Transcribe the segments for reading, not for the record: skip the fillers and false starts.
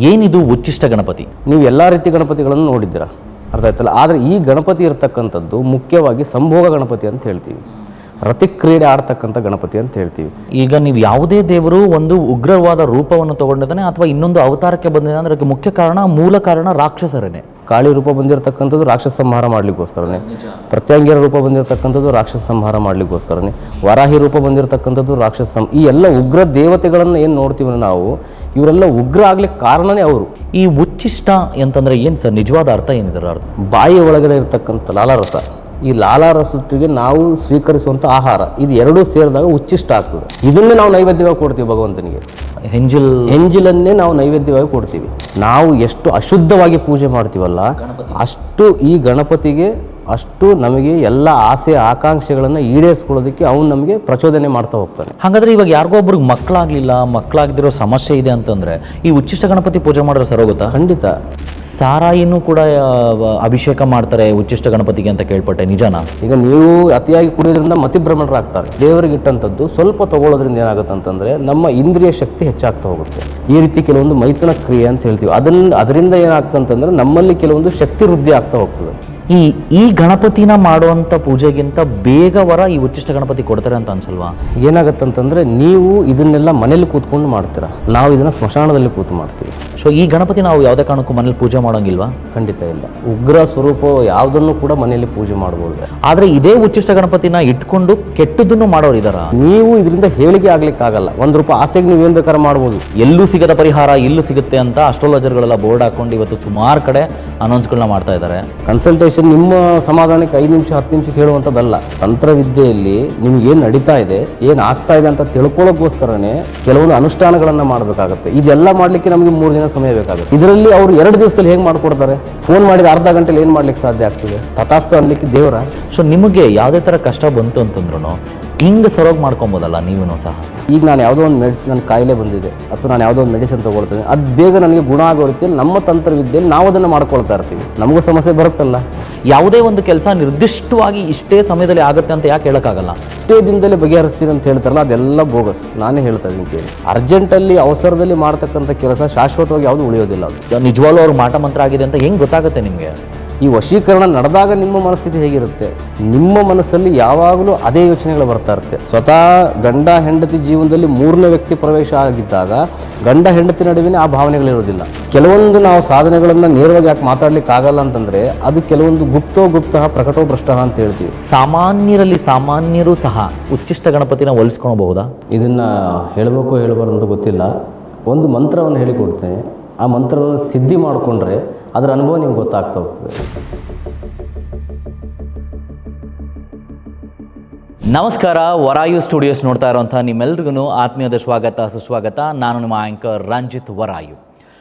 ಏನಿದು ಉಚ್ಚಿಷ್ಟ ಗಣಪತಿ? ನೀವು ಎಲ್ಲ ರೀತಿ ಗಣಪತಿಗಳನ್ನು ನೋಡಿದ್ದೀರಾ, ಅರ್ಥ ಆಯ್ತಲ್ಲ. ಆದರೆ ಈ ಗಣಪತಿ ಇರತಕ್ಕಂಥದ್ದು ಮುಖ್ಯವಾಗಿ ಸಂಭೋಗ ಗಣಪತಿ ಅಂತ ಹೇಳ್ತೀವಿ, ರತಿಕ್ರೀಡೆ ಆಡ್ತಕ್ಕಂಥ ಗಣಪತಿ ಅಂತ ಹೇಳ್ತೀವಿ. ಈಗ ನೀವು ಯಾವುದೇ ದೇವರು ಒಂದು ಉಗ್ರವಾದ ರೂಪವನ್ನು ತಗೊಂಡಿದ್ದಾನೆ ಅಥವಾ ಇನ್ನೊಂದು ಅವತಾರಕ್ಕೆ ಬಂದಿದೆ ಅಂದರೆ ಅದಕ್ಕೆ ಮುಖ್ಯ ಕಾರಣ, ಮೂಲ ಕಾರಣ ರಾಕ್ಷಸರೇನೆ. ಕಾಳಿ ರೂಪ ಬಂದಿರತಕ್ಕಂಥದ್ದು ರಾಕ್ಷಸ ಸಂಹಾರ ಮಾಡಲಿಕ್ಕೋಸ್ಕರನೇ, ಪ್ರತ್ಯಂಗಿರ ರೂಪ ಬಂದಿರತಕ್ಕಂಥದ್ದು ರಾಕ್ಷಸ ಸಂಹಾರ ಮಾಡಲಿಕ್ಕೋಸ್ಕರನೇ, ವರಾಹಿ ರೂಪ ಬಂದಿರತಕ್ಕಂಥದ್ದು ಈ ಎಲ್ಲ ಉಗ್ರ ದೇವತೆಗಳನ್ನು ಏನು ನೋಡ್ತೀವಿ ನಾವು, ಇವರೆಲ್ಲ ಉಗ್ರ ಆಗ್ಲಿಕ್ಕೆ ಕಾರಣನೇ ಅವರು. ಈ ಉಚ್ಚಿಷ್ಟ ಅಂತಂದರೆ ಏನು ಸರ್, ನಿಜವಾದ ಅರ್ಥ ಏನಿದೆ? ಅರ್ಥ ಬಾಯಿ ಒಳಗಡೆ ಇರತಕ್ಕಂಥ ಲಾಲಾರಸ, ಈ ಲಾಲಾರಸಕ್ಕೆ ನಾವು ಸ್ವೀಕರಿಸುವಂಥ ಆಹಾರ, ಇದು ಎರಡೂ ಸೇರಿದಾಗ ಉಚ್ಚಿಷ್ಟ ಆಗ್ತದೆ. ಇದನ್ನೇ ನಾವು ನೈವೇದ್ಯವಾಗಿ ಕೊಡ್ತೀವಿ ಭಗವಂತನಿಗೆ. ಹೆಂಜಿಲನ್ನೇ ನಾವು ನೈವೇದ್ಯವಾಗಿ ಕೊಡ್ತೀವಿ. ನಾವು ಎಷ್ಟು ಅಶುದ್ಧವಾಗಿ ಪೂಜೆ ಮಾಡ್ತೀವಲ್ಲ, ಅಷ್ಟು ಈ ಗಣಪತಿಗೆ ಅಷ್ಟು ನಮಗೆ ಎಲ್ಲ ಆಸೆ ಆಕಾಂಕ್ಷೆಗಳನ್ನು ಈಡೇರಿಸ್ಕೊಳ್ಳೋದಕ್ಕೆ ಅವನು ನಮಗೆ ಪ್ರಚೋದನೆ ಮಾಡ್ತಾ ಹೋಗ್ತಾನೆ. ಹಾಗಾದರೆ ಇವಾಗ ಯಾರಿಗೋ ಒಬ್ರಿಗೆ ಮಕ್ಕಳಾಗದಿರೋ ಸಮಸ್ಯೆ ಇದೆ ಅಂತಂದರೆ ಈ ಉಚ್ಚಿಷ್ಟ ಗಣಪತಿ ಪೂಜೆ ಮಾಡಿದ್ರೆ ಸರೋಗುತ್ತಾ? ಖಂಡಿತ. ಸಾರಾಯಿನೂ ಕೂಡ ಅಭಿಷೇಕ ಮಾಡ್ತಾರೆ ಉಚ್ಚಿಷ್ಟ ಗಣಪತಿಗೆ ಅಂತ ಕೇಳ್ಪಟ್ಟೆ, ನಿಜನಾ? ಈಗ ನೀವು ಅತಿಯಾಗಿ ಕುಡಿಯೋದ್ರಿಂದ ಮತಿಭ್ರಮಣರಾಗ್ತಾರೆ. ದೇವರಿಗೆ ಇಟ್ಟಂಥದ್ದು ಸ್ವಲ್ಪ ತಗೊಳ್ಳೋದ್ರಿಂದ ಏನಾಗುತ್ತೆ ಅಂತಂದರೆ ನಮ್ಮ ಇಂದ್ರಿಯ ಶಕ್ತಿ ಹೆಚ್ಚಾಗ್ತಾ ಹೋಗುತ್ತೆ. ಈ ರೀತಿ ಕೆಲವೊಂದು ಮೈಥುನ ಕ್ರಿಯೆ ಅಂತ ಹೇಳ್ತೀವಿ, ಅದರಿಂದ ಏನಾಗ್ತದೆ ಅಂತಂದರೆ ನಮ್ಮಲ್ಲಿ ಕೆಲವೊಂದು ಶಕ್ತಿ ವೃದ್ಧಿ ಆಗ್ತಾ ಹೋಗ್ತದೆ. ಈ ಗಣಪತಿನ ಮಾಡುವಂಥ ಪೂಜೆಗಿಂತ ಬೇಗವರ ಈ ಉಚ್ಚಿಷ್ಟ ಗಣಪತಿ ಕೊಡ್ತಾರೆ ಅಂತ ಅನ್ಸಲ್ವಾ? ಏನಾಗತ್ತಂತಂದರೆ ನೀವು ಇದನ್ನೆಲ್ಲ ಮನೇಲಿ ಕೂತ್ಕೊಂಡು ಮಾಡ್ತೀರಾ, ನಾವು ಇದನ್ನು ಸ್ಮಶಾನದಲ್ಲಿ ಕೂತು ಮಾಡ್ತೀವಿ. ಸೊ ಈ ಗಣಪತಿ ನಾವು ಯಾವುದೇ ಕಾರಣಕ್ಕೂ ಮನೇಲಿ ಪೂಜೆ ಮಾಡೋಂಗಿಲ್ವಾ? ಖಂಡಿತ ಇಲ್ಲ. ಉಗ್ರ ಸ್ವರೂಪ ಯಾವುದನ್ನು ಕೂಡ ಮನೆಯಲ್ಲಿ ಪೂಜೆ ಮಾಡ್ಬೋದು. ಆದರೆ ಇದೇ ಉಚ್ಚಿಷ್ಟ ಗಣಪತಿನ ಇಟ್ಕೊಂಡು ಕೆಟ್ಟದ್ದನ್ನು ಮಾಡೋರು ಇದಾರ? ನೀವು ಇದರಿಂದ ಹೇಳಿಕೆ ಆಗ್ಲಿಕ್ಕೆ ಆಗಲ್ಲ. ₹1 ಆಸೆಗೆ ನೀವೇನು ಬೇಕಾದ್ರೆ ಮಾಡ್ಬೋದು. ಎಲ್ಲೂ ಸಿಗದ ಪರಿಹಾರ ಇಲ್ಲೂ ಸಿಗುತ್ತೆ ಅಂತ ಅಸ್ಟ್ರಾಲಜರ್ಗಳೆಲ್ಲ ಬೋರ್ಡ್ ಹಾಕೊಂಡು ಇವತ್ತು ಸುಮಾರು ಕಡೆ ಅನೌನ್ಸ್ಗಳನ್ನ ಮಾಡ್ತಾ ಇದ್ದಾರೆ. ಕನ್ಸಲ್ಟೇಷನ್ ನಿಮ್ಮ ಸಮಾಧಾನಕ್ಕೆ 5 ನಿಮಿಷ 10 ನಿಮಿಷ ಹೇಳುವಂಥದ್ದಲ್ಲ. ತಂತ್ರವಿದ್ಯೆಯಲ್ಲಿ ನಿಮ್ಗೆ ಏನು ನಡೀತಾ ಇದೆ, ಏನು ಆಗ್ತಾ ಇದೆ ಅಂತ ತಿಳ್ಕೊಳ್ಳೋಕ್ಕೋಸ್ಕರನೇ ಕೆಲವೊಂದು ಅನುಷ್ಠಾನಗಳನ್ನು ಮಾಡಬೇಕಾಗುತ್ತೆ. ಇದೆಲ್ಲ ಮಾಡಲಿಕ್ಕೆ ನಮಗೆ 3 ದಿನ ಸಮಯ ಬೇಕಾಗುತ್ತೆ. ಇದರಲ್ಲಿ ಅವರು 2 ದಿವಸದಲ್ಲಿ ಹೇಗೆ ಮಾಡಿಕೊಡ್ತಾರೆ? ಫೋನ್ ಮಾಡಿದ ಅರ್ಧ ಗಂಟೆಲಿ ಏನು ಮಾಡ್ಲಿಕ್ಕೆ ಸಾಧ್ಯ ಆಗ್ತದೆ? ತಥಾಸ್ತು ಅನ್ಲಿಕ್ಕೆ ದೇವರ. ಸೊ ನಿಮಗೆ ಯಾವುದೇ ಥರ ಕಷ್ಟ ಬಂತು ಅಂತಂದ್ರೂ ಹಿಂಗೆ ಸರೋಗಿ ಮಾಡ್ಕೊಬೋದಲ್ಲ ನೀವೂ ಸಹ? ಈಗ ನಾನು ಯಾವುದೋ ಒಂದು ನನ್ನ ಕಾಯಿಲೆ ಬಂದಿದೆ ಅಥವಾ ನಾನು ಯಾವುದೋ ಒಂದು ಮೆಡಿಸಿನ್ ತೊಗೊಳ್ತೇನೆ, ಅದು ಬೇಗ ನನಗೆ ಗುಣ ಆಗೋ ರೀತಿಯಲ್ಲಿ ನಮ್ಮ ತಂತ್ರವಿದ್ಯೆಯಲ್ಲಿ ನಾವು ಅದನ್ನು ಮಾಡ್ಕೊಳ್ತಾ ಇರ್ತೀವಿ. ನಮಗೂ ಸಮಸ್ಯೆ ಬರುತ್ತಲ್ಲ. ಯಾವುದೇ ಒಂದು ಕೆಲಸ ನಿರ್ದಿಷ್ಟವಾಗಿ ಇಷ್ಟೇ ಸಮಯದಲ್ಲಿ ಆಗುತ್ತೆ ಅಂತ ಯಾಕೆ ಹೇಳೋಕ್ಕಾಗಲ್ಲ? ಇಷ್ಟೇ ದಿನದಲ್ಲೇ ಬಗೆಹರಿಸ್ತೀನಿ ಅಂತ ಹೇಳ್ತಾರಲ್ಲ, ಅದೆಲ್ಲ ಬೋಗಸ್. ನಾನೇ ಹೇಳ್ತಾ ಇದ್ದೀನಿ ಕೇಳಿ. ಅರ್ಜೆಂಟಲ್ಲಿ ಅವಸರದಲ್ಲಿ ಮಾಡ್ತಕ್ಕಂಥ ಕೆಲಸ ಶಾಶ್ವತವಾಗಿ ಯಾವುದು ಉಳಿಯೋದಿಲ್ಲ. ಅದು ನಿಜವಾಗ್ಲೂ ಅವ್ರು ಮಾಟ ಮಂತ್ರ ಆಗಿದೆ ಅಂತ ಹೆಂಗೆ ಗೊತ್ತಾಗುತ್ತೆ ನಿಮಗೆ? ಈ ವಶೀಕರಣ ನಡೆದಾಗ ನಿಮ್ಮ ಮನಸ್ಥಿತಿ ಹೇಗಿರುತ್ತೆ? ನಿಮ್ಮ ಮನಸ್ಸಲ್ಲಿ ಯಾವಾಗಲೂ ಅದೇ ಯೋಚನೆಗಳು ಬರ್ತಾ ಇರುತ್ತೆ. ಸ್ವತಃ ಗಂಡ ಹೆಂಡತಿ ಜೀವನದಲ್ಲಿ 3ನೇ ವ್ಯಕ್ತಿ ಪ್ರವೇಶ ಆಗಿದ್ದಾಗ ಗಂಡ ಹೆಂಡತಿ ನಡುವಿನ ಆ ಭಾವನೆಗಳಿರೋದಿಲ್ಲ. ಕೆಲವೊಂದು ನಾವು ಸಾಧನೆಗಳನ್ನು ನೇರವಾಗಿ ಯಾಕೆ ಮಾತಾಡ್ಲಿಕ್ಕೆ ಆಗಲ್ಲ ಅಂತಂದರೆ ಅದು ಕೆಲವೊಂದು ಗುಪ್ತಃ ಪ್ರಕಟೋ ಭ್ರಷ್ಟ ಅಂತ ಹೇಳ್ತೀವಿ. ಸಾಮಾನ್ಯರಲ್ಲಿ ಸಾಮಾನ್ಯರು ಸಹ ಉಚ್ಚಿಷ್ಟ ಗಣಪತಿನ ಹೋಲಿಸ್ಕೊಳ್ಬಹುದಾ? ಇದನ್ನು ಹೇಳಬೇಕು ಹೇಳಬಾರ್ದು ಅಂತ ಗೊತ್ತಿಲ್ಲ. ಒಂದು ಮಂತ್ರವನ್ನು ಹೇಳಿಕೊಡ್ತೇನೆ, ಆ ಮಂತ್ರವನ್ನು ಸಿದ್ಧಿ ಮಾಡಿಕೊಂಡ್ರೆ ಅದರ ಅನುಭವ ನಿಮ್ಗೆ ಗೊತ್ತಾಗ್ತಾ ಹೋಗ್ತದೆ. ನಮಸ್ಕಾರ, ವರಾಯು ಸ್ಟುಡಿಯೋಸ್ ನೋಡ್ತಾ ಇರೋಂಥ ನಿಮ್ಮೆಲ್ರಿಗೂ ಆತ್ಮೀಯದ ಸುಸ್ವಾಗತ. ನಾನು ನಿಮ್ಮ ಆ್ಯಂಕರ್ ರಂಜಿತ್ ವರಾಯು.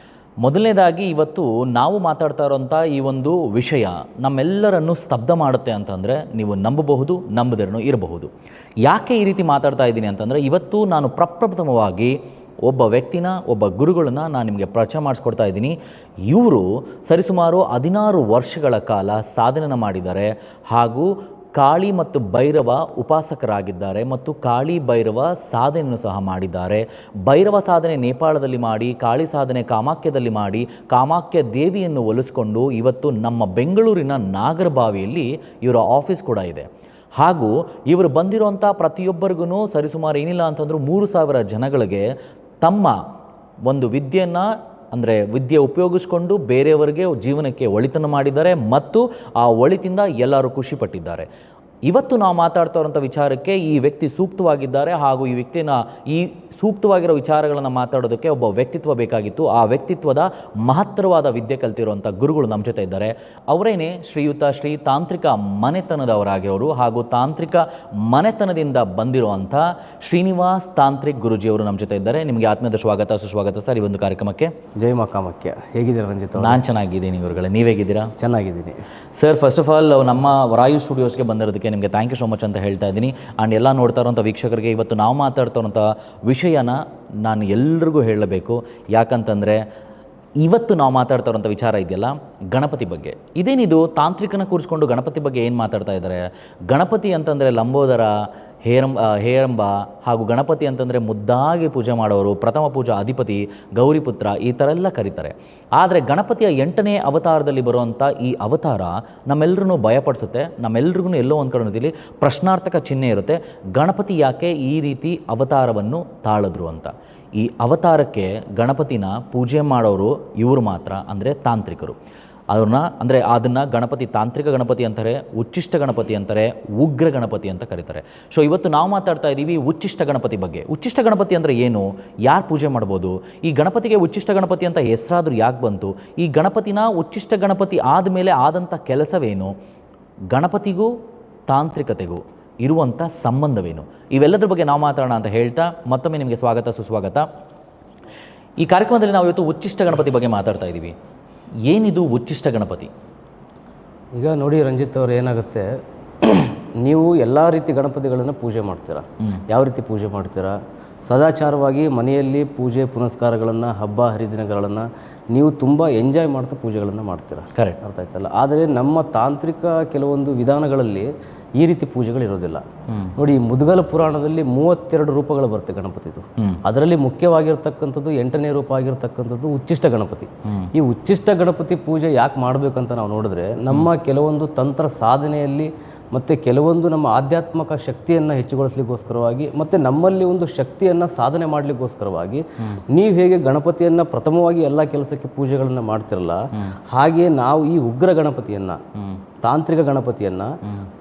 ಮೊದಲನೇದಾಗಿ ಇವತ್ತು ನಾವು ಮಾತಾಡ್ತಾ ಇರೋಂಥ ಈ ಒಂದು ವಿಷಯ ನಮ್ಮೆಲ್ಲರನ್ನು ಸ್ತಬ್ಧ ಮಾಡುತ್ತೆ ಅಂತಂದರೆ ನೀವು ನಂಬಬಹುದು, ನಂಬದಿರನೂ ಇರಬಹುದು. ಯಾಕೆ ಈ ರೀತಿ ಮಾತಾಡ್ತಾ ಇದ್ದೀನಿ ಅಂತಂದರೆ, ಇವತ್ತು ನಾನು ಪ್ರಪ್ರಥಮವಾಗಿ ಒಬ್ಬ ವ್ಯಕ್ತಿನ, ಒಬ್ಬ ಗುರುಗಳನ್ನ ನಾನು ನಿಮಗೆ ಪರಿಚಯ ಮಾಡಿಸ್ಕೊಡ್ತಾ ಇದ್ದೀನಿ. ಇವರು ಸರಿಸುಮಾರು 16 ವರ್ಷಗಳ ಕಾಲ ಸಾಧನೆ ಮಾಡಿದ್ದಾರೆ ಹಾಗೂ ಕಾಳಿ ಮತ್ತು ಭೈರವ ಉಪಾಸಕರಾಗಿದ್ದಾರೆ ಮತ್ತು ಕಾಳಿ ಭೈರವ ಸಾಧನೆಯನ್ನು ಸಹ ಮಾಡಿದ್ದಾರೆ. ಭೈರವ ಸಾಧನೆ ನೇಪಾಳದಲ್ಲಿ ಮಾಡಿ, ಕಾಳಿ ಸಾಧನೆ ಕಾಮಾಖ್ಯದಲ್ಲಿ ಮಾಡಿ, ಕಾಮಾಖ್ಯ ದೇವಿಯನ್ನು ಒಲಿಸ್ಕೊಂಡು ಇವತ್ತು ನಮ್ಮ ಬೆಂಗಳೂರಿನ ನಾಗರಬಾವಿಯಲ್ಲಿ ಇವರ ಆಫೀಸ್ ಕೂಡ ಇದೆ. ಹಾಗೂ ಇವರು ಬಂದಿರೋಂಥ ಪ್ರತಿಯೊಬ್ಬರಿಗೂ ಸರಿಸುಮಾರು ಏನಿಲ್ಲ ಅಂತಂದರೂ 3000 ಜನಗಳಿಗೆ ತಮ್ಮ ಒಂದು ವಿದ್ಯೆ ಉಪಯೋಗಿಸ್ಕೊಂಡು ಬೇರೆಯವರಿಗೆ ಜೀವನಕ್ಕೆ ಒಳಿತನ್ನು ಮಾಡಿದ್ದಾರೆ ಮತ್ತು ಆ ಒಳಿತಿಂದ ಎಲ್ಲರೂ ಖುಷಿಪಟ್ಟಿದ್ದಾರೆ. ಇವತ್ತು ನಾವು ಮಾತಾಡ್ತಾ ಇರೋಂಥ ವಿಚಾರಕ್ಕೆ ಈ ವ್ಯಕ್ತಿ ಸೂಕ್ತವಾಗಿದ್ದಾರೆ ಹಾಗೂ ಈ ಸೂಕ್ತವಾಗಿರೋ ವಿಚಾರಗಳನ್ನು ಮಾತಾಡೋದಕ್ಕೆ ಒಬ್ಬ ವ್ಯಕ್ತಿತ್ವ ಬೇಕಾಗಿತ್ತು. ಆ ವ್ಯಕ್ತಿತ್ವದ ಮಹತ್ತರವಾದ ವಿದ್ಯೆ ಕಲ್ತಿರುವಂಥ ಗುರುಗಳು ನಮ್ಮ ಜೊತೆ ಇದ್ದಾರೆ. ಅವರೇನೆ ಶ್ರೀಯುತ ಶ್ರೀ ತಾಂತ್ರಿಕ ಮನೆತನದವರಾಗಿರೋರು ಹಾಗೂ ತಾಂತ್ರಿಕ ಮನೆತನದಿಂದ ಬಂದಿರುವಂಥ ಶ್ರೀನಿವಾಸ್ ತಾಂತ್ರಿಕ್ ಗುರುಜಿಯವರು ನಮ್ಮ ಜೊತೆ ಇದ್ದಾರೆ. ನಿಮಗೆ ಆತ್ಮೀಯದ ಸುಸ್ವಾಗತ ಸರ್ ಈ ಒಂದು ಕಾರ್ಯಕ್ರಮಕ್ಕೆ. ಜೈ ಮಾ ಕಾಮಾಖ್ಯ. ಹೇಗಿದ್ದೀರಾ ರಂಜಿತ್? ನಾನು ಚೆನ್ನಾಗಿದ್ದೀನಿ ಇವ್ರುಗಳೇ, ನೀವೇಗಿದ್ದೀರಾ? ಚೆನ್ನಾಗಿದ್ದೀನಿ ಸರ್. ಫಸ್ಟ್ ಆಫ್ ಆಲ್ ನಮ್ಮ ವರಾಯು ಸ್ಟುಡಿಯೋಸ್ಗೆ ಬಂದಿರೋದಕ್ಕೆ ನಿಮಗೆ ಥ್ಯಾಂಕ್ ಯು ಸೋ ಮಚ್ ಅಂತ ಹೇಳ್ತಾ ಇದ್ದೀನಿ. ಆ್ಯಂಡ್ ಎಲ್ಲ ನೋಡ್ತಾ ಇರೋಂಥ ವೀಕ್ಷಕರಿಗೆ ಇವತ್ತು ನಾವು ಮಾತಾಡ್ತಾ ಇರೋಂಥ ವಿಷಯನ ನಾನು ಎಲ್ರಿಗೂ ಹೇಳಬೇಕು. ಯಾಕಂತಂದರೆ ಇವತ್ತು ನಾವು ಮಾತಾಡ್ತಾ ಇರೋಂಥ ವಿಚಾರ ಇದೆಯಲ್ಲ, ಗಣಪತಿ ಬಗ್ಗೆ. ಇದೇನಿದು ತಾಂತ್ರಿಕನ ಕೂರಿಸ್ಕೊಂಡು ಗಣಪತಿ ಬಗ್ಗೆ ಏನು ಮಾತಾಡ್ತಾ ಇದ್ದಾರೆ? ಗಣಪತಿ ಅಂತಂದರೆ ಲಂಬೋದರ ಹೇರಂಬ ಹಾಗೂ ಗಣಪತಿ ಅಂತಂದರೆ ಮುದ್ದಾಗಿ ಪೂಜೆ ಮಾಡೋರು, ಪ್ರಥಮ ಪೂಜಾ ಅಧಿಪತಿ, ಗೌರಿಪುತ್ರ ಈ ಥರ ಎಲ್ಲ ಕರೀತಾರೆ. ಆದರೆ ಗಣಪತಿಯ 8ನೇ ಅವತಾರದಲ್ಲಿ ಬರುವಂಥ ಈ ಅವತಾರ ನಮ್ಮೆಲ್ಲರೂ ಭಯಪಡಿಸುತ್ತೆ. ನಮ್ಮೆಲ್ರಿಗೂ ಎಲ್ಲೋ ಒಂದು ಕಡೆ ಪ್ರಶ್ನಾರ್ಥಕ ಚಿಹ್ನೆ ಇರುತ್ತೆ. ಗಣಪತಿ ಯಾಕೆ ಈ ರೀತಿ ಅವತಾರವನ್ನು ತಾಳಿದ್ರು ಅಂತ. ಈ ಅವತಾರಕ್ಕೆ ಗಣಪತಿನ ಪೂಜೆ ಮಾಡೋರು ಇವರು ಮಾತ್ರ, ಅಂದರೆ ತಾಂತ್ರಿಕರು. ಅದನ್ನು ಗಣಪತಿ ತಾಂತ್ರಿಕ ಗಣಪತಿ ಅಂತಾರೆ, ಉಚ್ಚಿಷ್ಟ ಗಣಪತಿ ಅಂತಾರೆ, ಉಗ್ರ ಗಣಪತಿ ಅಂತ ಕರೀತಾರೆ. ಸೊ ಇವತ್ತು ನಾವು ಮಾತಾಡ್ತಾ ಇದ್ದೀವಿ ಉಚ್ಚಿಷ್ಟ ಗಣಪತಿ ಬಗ್ಗೆ. ಉಚ್ಚಿಷ್ಟ ಗಣಪತಿ ಅಂದರೆ ಏನು, ಯಾರು ಪೂಜೆ ಮಾಡ್ಬೋದು, ಈ ಗಣಪತಿಗೆ ಉಚ್ಚಿಷ್ಟ ಗಣಪತಿ ಅಂತ ಹೆಸರಾದರೂ ಯಾಕೆ ಬಂತು, ಈ ಗಣಪತಿನ ಉಚ್ಚಿಷ್ಟ ಗಣಪತಿ ಆದಮೇಲೆ ಆದಂಥ ಕೆಲಸವೇನು, ಗಣಪತಿಗೂ ತಾಂತ್ರಿಕತೆಗೂ ಇರುವಂಥ ಸಂಬಂಧವೇನು, ಇವೆಲ್ಲದ್ರ ಬಗ್ಗೆ ನಾವು ಮಾತಾಡೋಣ ಅಂತ ಹೇಳ್ತಾ ಮತ್ತೊಮ್ಮೆ ನಿಮಗೆ ಸ್ವಾಗತ ಸುಸ್ವಾಗತ. ಈ ಕಾರ್ಯಕ್ರಮದಲ್ಲಿ ನಾವು ಇವತ್ತು ಉಚ್ಚಿಷ್ಟ ಗಣಪತಿ ಬಗ್ಗೆ ಮಾತಾಡ್ತಾ ಇದ್ದೀವಿ. ಏನಿದು ಉಚ್ಚಿಷ್ಟ ಗಣಪತಿ? ಈಗ ನೋಡಿ ರಂಜಿತ್ ಅವರು, ಏನಾಗುತ್ತೆ, ನೀವು ಎಲ್ಲ ರೀತಿ ಗಣಪತಿಗಳನ್ನು ಪೂಜೆ ಮಾಡ್ತೀರಾ. ಯಾವ ರೀತಿ ಪೂಜೆ ಮಾಡ್ತೀರಾ? ಸದಾಚಾರವಾಗಿ ಮನೆಯಲ್ಲಿ ಪೂಜೆ ಪುನಸ್ಕಾರಗಳನ್ನು, ಹಬ್ಬ ಹರಿದಿನಗಳನ್ನು ನೀವು ತುಂಬ ಎಂಜಾಯ್ ಮಾಡ್ತಾ ಪೂಜೆಗಳನ್ನು ಮಾಡ್ತೀರಾ. ಕರೆಕ್ಟ್, ಅರ್ಥ ಆಯ್ತಲ್ಲ. ಆದರೆ ನಮ್ಮ ತಾಂತ್ರಿಕ ಕೆಲವೊಂದು ವಿಧಾನಗಳಲ್ಲಿ ಈ ರೀತಿ ಪೂಜೆಗಳಿರೋದಿಲ್ಲ. ನೋಡಿ, ಮುದ್ಗಲ ಪುರಾಣದಲ್ಲಿ 32 ರೂಪಗಳು ಬರುತ್ತೆ ಗಣಪತಿದು. ಅದರಲ್ಲಿ ಮುಖ್ಯವಾಗಿರ್ತಕ್ಕಂಥದ್ದು 8ನೇ ರೂಪ ಆಗಿರ್ತಕ್ಕಂಥದ್ದು ಉಚ್ಚಿಷ್ಟ ಗಣಪತಿ. ಈ ಉಚ್ಚಿಷ್ಟ ಗಣಪತಿ ಪೂಜೆ ಯಾಕೆ ಮಾಡಬೇಕಂತ ನಾವು ನೋಡಿದ್ರೆ, ನಮ್ಮ ಕೆಲವೊಂದು ತಂತ್ರ ಸಾಧನೆಯಲ್ಲಿ ಮತ್ತು ಕೆಲವೊಂದು ನಮ್ಮ ಆಧ್ಯಾತ್ಮಿಕ ಶಕ್ತಿಯನ್ನು ಹೆಚ್ಚುಗೊಳಿಸ್ಲಿಕ್ಕೋಸ್ಕರವಾಗಿ ಮತ್ತು ನಮ್ಮಲ್ಲಿ ಒಂದು ಶಕ್ತಿಯನ್ನು ಸಾಧನೆ ಮಾಡಲಿಕ್ಕೋಸ್ಕರವಾಗಿ ನೀವು ಹೇಗೆ ಗಣಪತಿಯನ್ನು ಪ್ರಥಮವಾಗಿ ಎಲ್ಲ ಕೆಲಸಕ್ಕೆ ಪೂಜೆಗಳನ್ನು ಮಾಡ್ತಿರಲ್ಲ, ಹಾಗೆ ನಾವು ಈ ಉಗ್ರ ಗಣಪತಿಯನ್ನು, ತಾಂತ್ರಿಕ ಗಣಪತಿಯನ್ನು